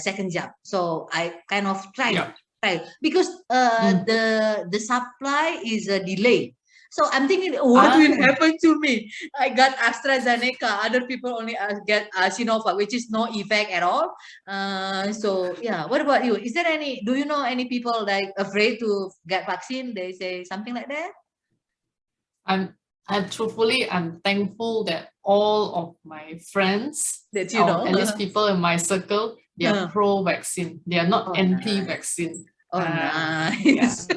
second job. So I kind of try Yep. because Mm. the supply is a delay. So I'm thinking, what will Ah, happen to me? I got AstraZeneca. Other people only get Sinovac, which is no effect at all. So yeah, what about you? Is there any? Do you know any people like afraid to get vaccine? They say something like that. I'm I'm thankful that all of my friends, That you or know. at least people in my circle, they are pro-vaccine. They are not Oh, nice. anti-vaccine. Oh, Yeah. nice.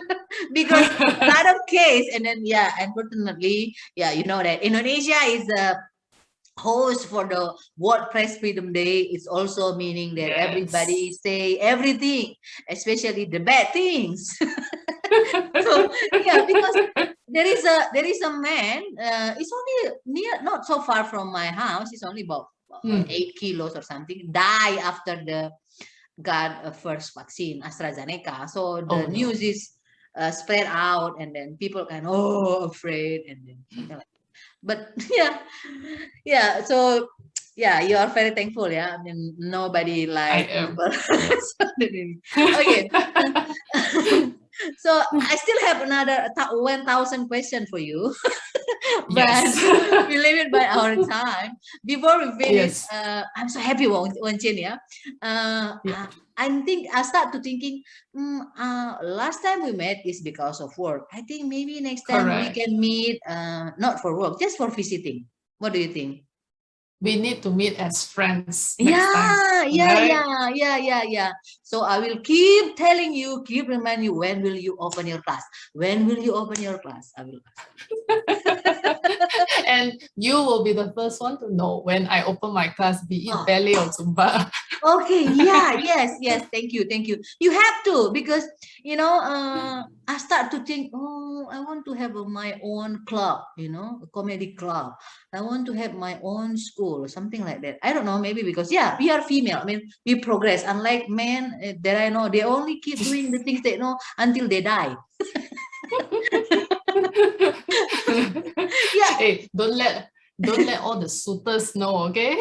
Because a lot of case, and then yeah, unfortunately, yeah, you know that Indonesia is the host for the World Press Freedom Day. It's also meaning that everybody Yes. say everything, especially the bad things. So yeah, because there is a man. It's only near, not so far from my house. It's only about Mm. 8 kilos or something. Die after the got a first vaccine, AstraZeneca. So the Oh news no. is spread out, and then people kind of afraid, and then something like. But yeah, yeah. So yeah, you are very thankful. Yeah, I mean nobody I like am. people. Yep. Okay. So I still have another 1,000 question for you, but Yes. we leave it by our time. Before we finish, Yes. I'm so happy, Woon Chin, yeah. Yeah. I start to thinking, last time we met is because of work. I think maybe next time we Correct. can meet, not for work, just for visiting. What do you think? We need to meet as friends next time, Yeah, right? yeah. So I will keep telling you, keep remind you, when will you open your class? When will you open your class? I will. And you will be the first one to know when I open my class, be it Oh, ballet or Zumba. okay, yeah, yes. Thank you. You have to, because I start to think, oh, I want to have my own club, a comedy club. I want to have my own school, something like that. I don't know, maybe because we are female. I mean, we progress. Unlike men that I know, they only keep doing the things they know until they die. Yeah. Hey, don't let all the suitors know, okay?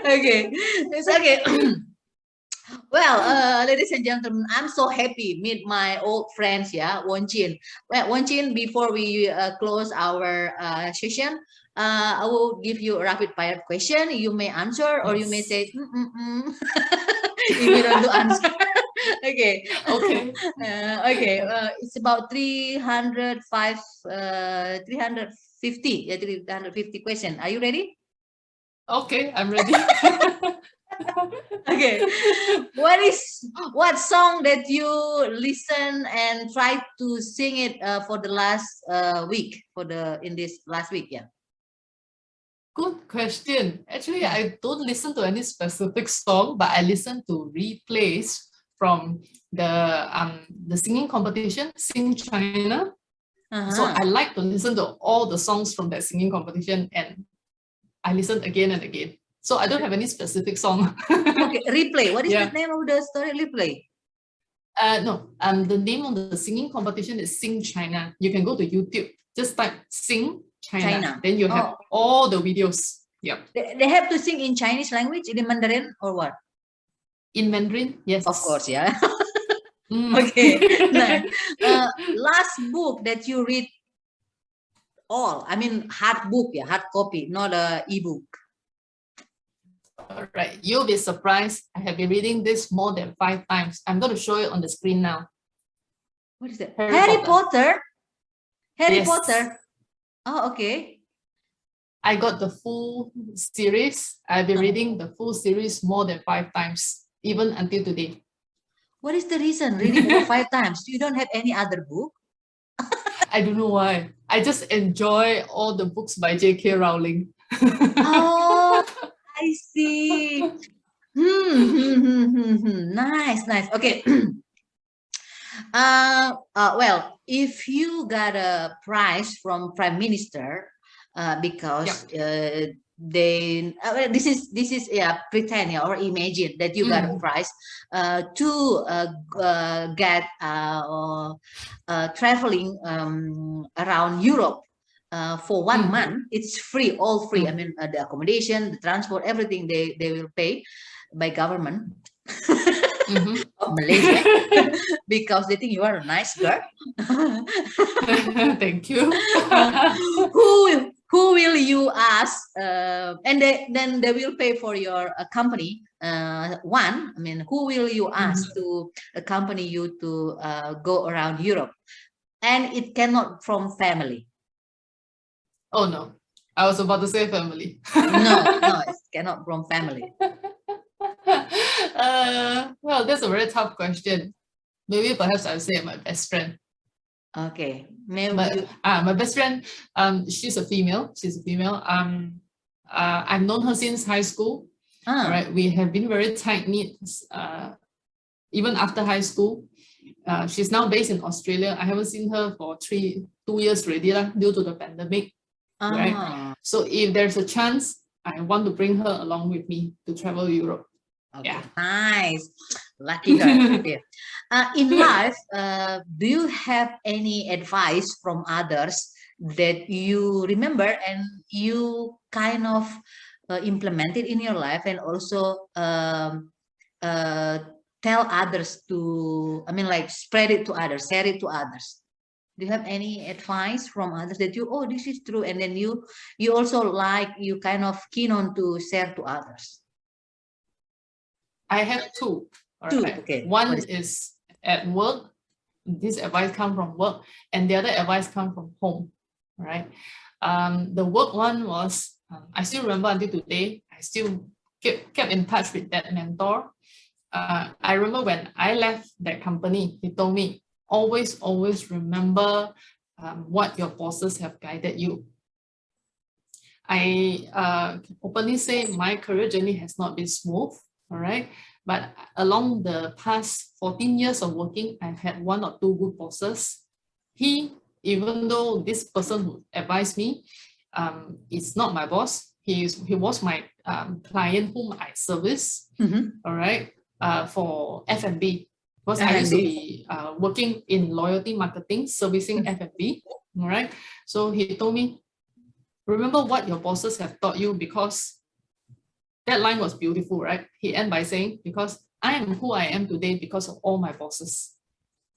Okay, it's okay. Well, ladies and gentlemen, I'm so happy meet my old friends, Woon Chin. Well, Woon Chin, before we close our session, I will give you a rapid fire question. You may answer, or you may Yes. say, if you don't do answer. Okay. Okay. Okay. It's about 350, 350 question. Are you ready? Okay, I'm ready. Okay. What song that you listen and try to sing it for the last week, in this last week? Yeah. Good question. Actually, Yeah. I don't listen to any specific song, but I listen to replays from the singing competition, Sing China. So Uh-huh. I like to listen to all the songs from that singing competition, and I listen again and again. So I don't have any specific song. Okay. Replay. What is the Yeah. name of the story? Replay. No. The name of the singing competition is Sing China. You can go to YouTube. Just type Sing China. China. Then you Oh, have all the videos. Yep. they have to sing in Chinese language, in Mandarin, or what? In Mandarin, Of course, yes. yeah. Mm. Okay. Nice. Last book that you read, all. I mean, hard book, hard copy, not a ebook. All right, you'll be surprised. I have been reading this more than 5 times. I'm going to show it on the screen now. What is that? Harry Harry Potter. Potter. Harry Yes, Potter. Oh, okay. I got the full series. I've been reading the full series more than 5 times, even until today. What is the reason reading over 5 times? You don't have any other book? I don't know why. I just enjoy all the books by J.K. Rowling. Oh, I see. Nice. Okay. Well, if you got a prize from Prime Minister, because well, this is pretend, or imagine that you got a Mm. prize to get traveling around Europe for 1 month. It's free, all free. I mean, the accommodation, the transport, everything they will pay by government of Malaysia, because they think you are a nice girl. Thank you. Who will you ask? And then they will pay for your company. One, I mean, who will you ask to accompany you to go around Europe? And it cannot from family. Oh no, I was about to say family. No, it cannot from family. Well, that's a very tough question. Maybe perhaps I'll say my best friend. Okay, maybe But my best friend, she's a female. I've known her since high school. All right, we have been very tight knit. Even after high school, she's now based in Australia. I haven't seen her for 2 years already due to the pandemic. Right. So if there's a chance, I want to bring her along with me to travel Europe. Okay, yeah. Nice, lucky her. Okay. In life, do you have any advice from others that you remember and you kind of implemented in your life, and also tell others to, I mean, like spread it to others, share it to others? Do you have any advice from others that you, oh, this is true, and then you also like, you kind of keen on to share to others? I have two. All Two, right. okay. One is at work. This advice come from work, and the other advice come from home. All right. The work one was, I still remember until today. I still kept in touch with that mentor. I remember when I left that company, he told me, always remember what your bosses have guided you. I openly say my career journey has not been smooth, all right? But along the past 14 years of working, I've had one or two good bosses. Even though this person who advised me is not my boss, he was my client whom I service, all right, for F&B. Because I used to be working in loyalty marketing, servicing F&B, all right? So he told me, remember what your bosses have taught you, because that line was beautiful, right? He ended by saying, because I am who I am today because of all my bosses.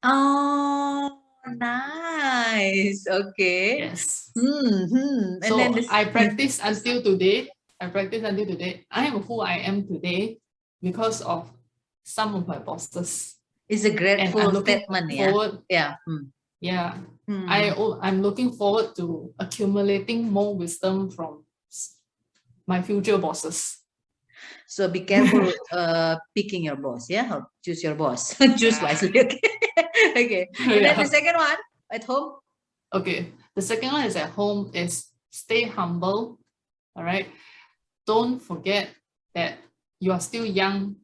Oh, nice. Okay. Yes. And so then this, I practice until today. I am who I am today because of some of my bosses. It's a grateful statement, forward, yeah. Yeah. I'm looking forward to accumulating more wisdom from my future bosses. So be careful picking your boss, yeah? Or choose your boss. Choose wisely, okay? Okay. And then the second one at home? Okay. The second one is at home is stay humble, all right? Don't forget that you are still young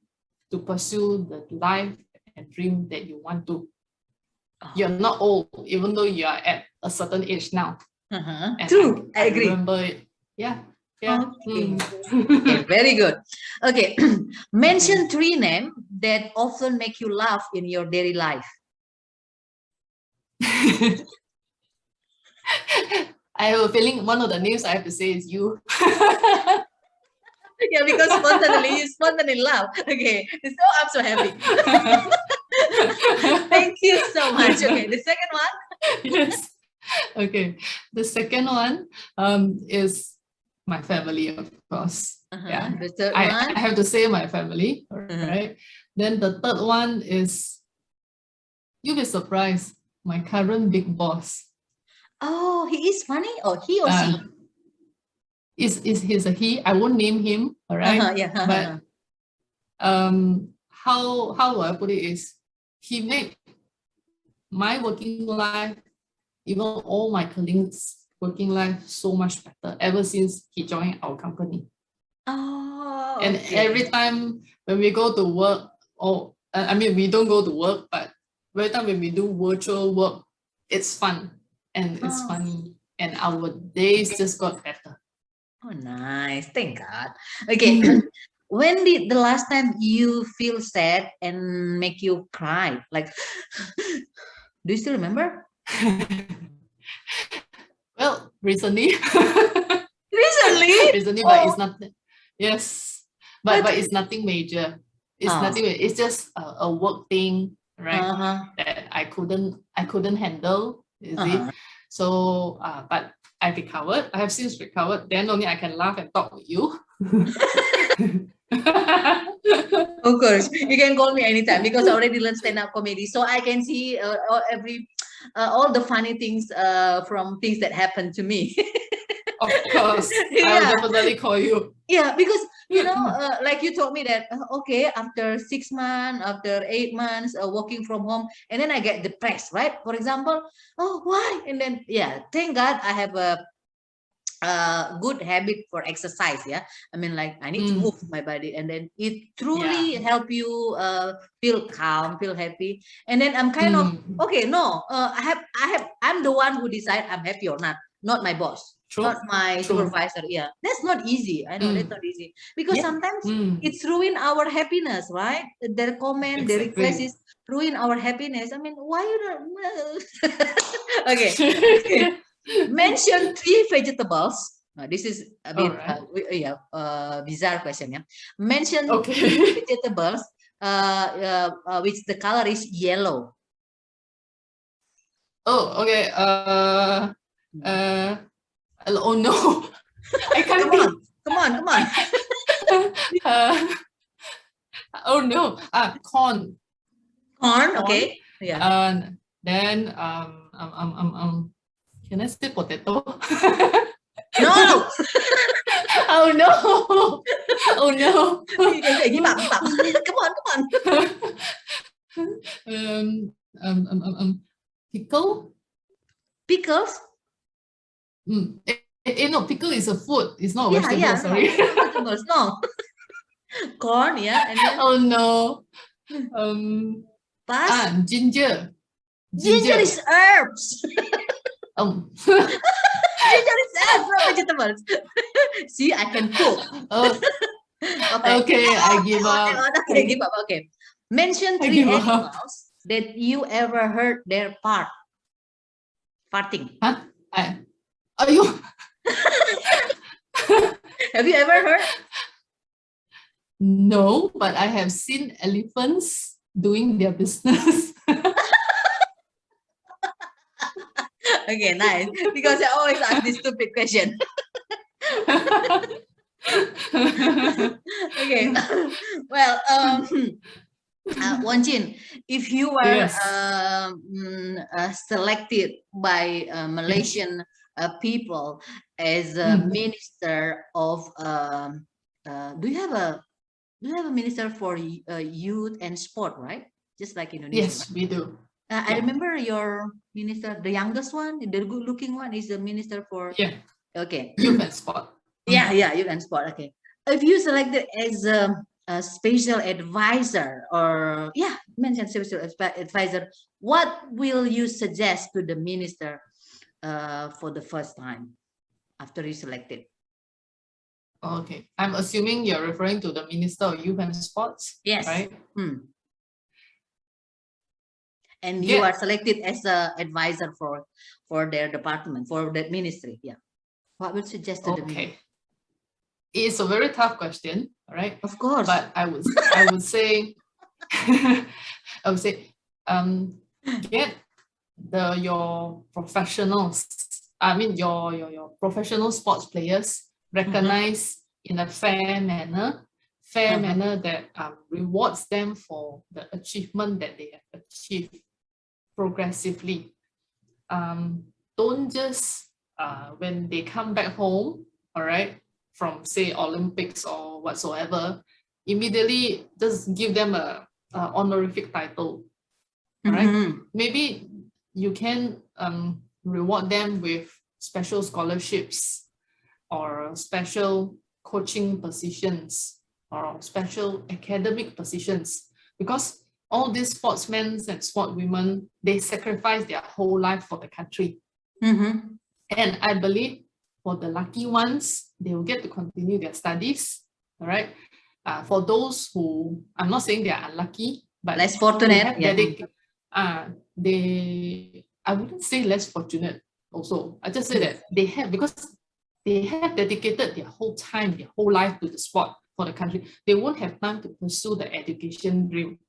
to pursue the life and dream that you want to. You're not old, even though you are at a certain age now. And true, I agree. Remember it. Yeah. Okay. Okay, very good. Okay, mention three names that often make you laugh in your daily life. I have a feeling one of the names I have to say is you. Yeah, because you spontaneously laugh. Okay, so I'm so happy. Thank you so much. Okay, the second one. Yes. Okay, the second one is my family, of course. Yeah, the third one. I have to say my family. Right. Then the third one is, you'll be surprised, my current big boss. Oh, he is funny, or he or she? He's a he. I won't name him, all right? But how do I put it is, he made my working life, even all my colleagues' working life, so much better ever since he joined our company. Oh, and every time when we go to work, we don't go to work, but every time when we do virtual work, it's fun and it's funny, and our days just got better. Oh, nice. Thank God. Okay. When did the last time you feel sad and make you cry? Like, do you still remember? Well, recently. Recently? But it's not. Yes, but it's nothing major. It's nothing. It's just a work thing, right? That I couldn't handle. You see. So, but I recovered. I have since recovered. Then only I can laugh and talk with you. Of course, you can call me anytime because I already learned stand-up comedy, so I can see all the funny things from things that happened to me. Of course, I will definitely call you. Yeah, because like you told me that okay, after 6 months, after 8 months working from home, and then I get depressed, right? For example, oh, why? And then thank God I have a good habit for exercise. I mean, like I need to move my body, and then it truly help you feel calm, feel happy. And then I'm kind of okay, no, I'm the one who decide I'm happy or not my boss. Not my supervisor. That's not easy. I know that's not easy, because sometimes it's ruin our happiness, right? Their comment, their request is ruin our happiness. I mean, why you don't? Okay. Mention 3 vegetables. This is a bit bizarre question. Mention 3 vegetables which the color is yellow. Oh, okay. Oh no, I can't Come on. oh no, corn. Corn, okay. Yeah. Then can I say potato? No. Oh no! Oh no! Give up. Come on. Pickle? Pickles? No, pickle is a food. It's not a vegetable. Yeah. Sorry. No, vegetables. No. Corn, yeah, and then Oh no. pass. Ginger. Ginger is herbs. Ginger is herbs, not vegetables. See, I can cook. Oh, okay, I give up. Okay, give up. Okay. Mention I 3 give up. animals that you ever heard their farting. Huh? Are you? Have you ever heard? No, but I have seen elephants doing their business. Okay, nice. Because I always ask this stupid question. Okay. Well, Woon Chin, if you were Yes. selected by Malaysian people as a minister of, do you have a minister for youth and sport, right? Just like Indonesia. Yes, we do. I remember your minister, the youngest one, the good-looking one, is the minister for. Yeah. Okay. Youth and sport. Yeah, youth and sport. Okay. If you selected as a special advisor, or mention special advisor, what will you suggest to the minister for the first time after you selected? Okay, I'm assuming you're referring to the Minister of Youth and Sports. Yes. Right. And you are selected as a advisor for their department, for that ministry. Yeah. What would you suggest to the minister? It's a very tough question, all right? Of course. But I would say get your professionals. I mean your professional sports players recognized in a fair manner that rewards them for the achievement that they have achieved progressively. Don't just when they come back home, all right, from say Olympics or whatsoever, immediately just give them a honorific title, right? Maybe you can reward them with special scholarships or special coaching positions or special academic positions, because all these sportsmen and sportwomen, they sacrifice their whole life for the country. And I believe for the lucky ones, they will get to continue their studies, all right? For those who, I'm not saying they are unlucky, but less fortunate, I wouldn't say less fortunate also. I just say that they have, because they have dedicated their whole time, their whole life to the sport for the country. They won't have time to pursue the education dream.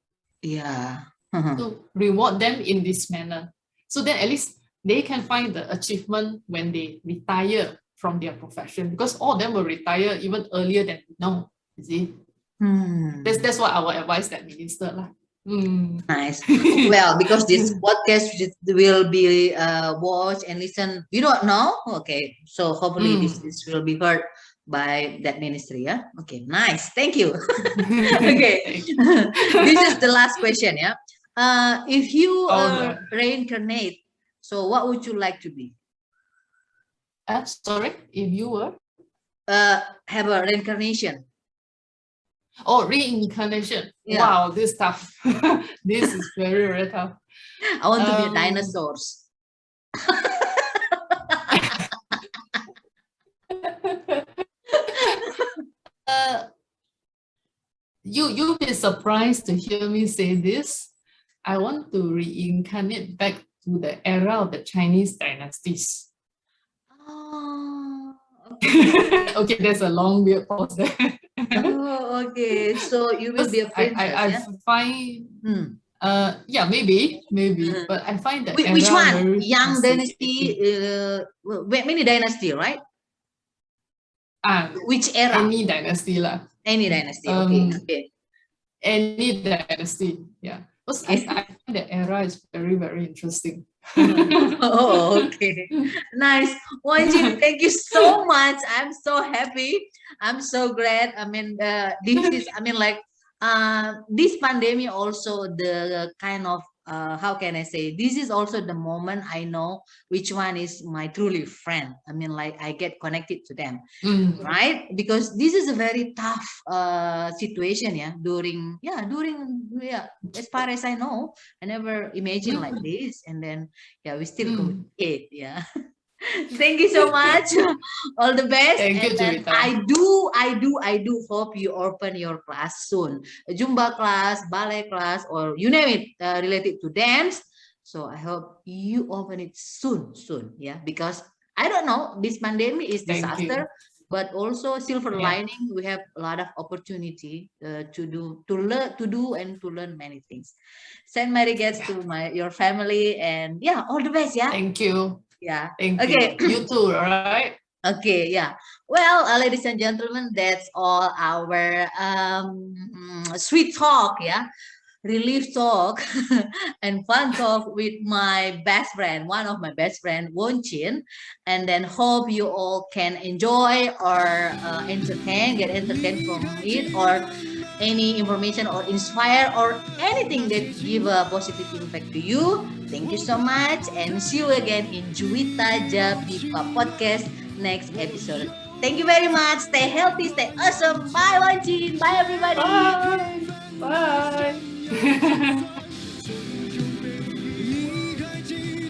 Yeah. So reward them in this manner. So then at least they can find the achievement when they retire from their profession, because all of them will retire even earlier than we know. You see? That's what I would advise that minister. Nice. Well, because this podcast will be watched and listened, we don't know. Okay, so hopefully this will be heard by that ministry. Yeah. Okay. Nice. Thank you. Okay. This is the last question. Yeah. If you reincarnate, so what would you like to be? Sorry, if you were have a reincarnation. Oh, reincarnation. Yeah. Wow, this is tough. This is very, very tough. I want to be a dinosaurs. You'll be surprised to hear me say this. I want to reincarnate back to the era of the Chinese dynasties. Oh, okay. Okay, there's a long weird pause there. Oh, okay. So you will Because be a princess, I yeah? find Hmm. yeah, maybe, Uh-huh. but I find the Which era one? very Yang Dynasty, fascinating. many dynasty, right? Ah, Which era? any dynasty lah. Any dynasty. Okay, Um, okay, any dynasty, yeah. Because okay. I find the era is very, very interesting. Oh, okay. Nice. Wanjin, thank you so much. I'm so happy. I'm so glad. I mean, this is, I mean, like, this pandemic also the kind of, how can I say, this is also the moment I know which one is my truly friend. I mean, like, I get connected to them, Mm, right? Because this is a very tough situation, yeah, during, as far as I know, I never imagined like mm, this. And then, yeah, we still mm. communicate, yeah. Thank you so much. All the best. Thank And you, then Joita. I do hope you open your class soon. A Zumba class, ballet class, or you name it, related to dance. So I hope you open it soon. Yeah, because I don't know, this pandemic is Thank you. disaster, but also silver Yeah. lining. We have a lot of opportunity to learn many things. Send my regards Yeah. to your family, and yeah, all the best. Yeah, Thank you. yeah. Thank Okay. you. You too, all right? Okay, yeah. Well, ladies and gentlemen, that's all our sweet talk, yeah, relief talk, and fun talk with my best friend, one of my best friend, Woon Chin. And then hope you all can enjoy or get entertained from it, or any information or inspire or anything that give a positive impact to you. Thank you so much, and see you again in Juwita Jabipa podcast next episode. Thank you very much. Stay healthy, stay awesome. Bye, Wanchin. Bye, everybody. Bye. Bye.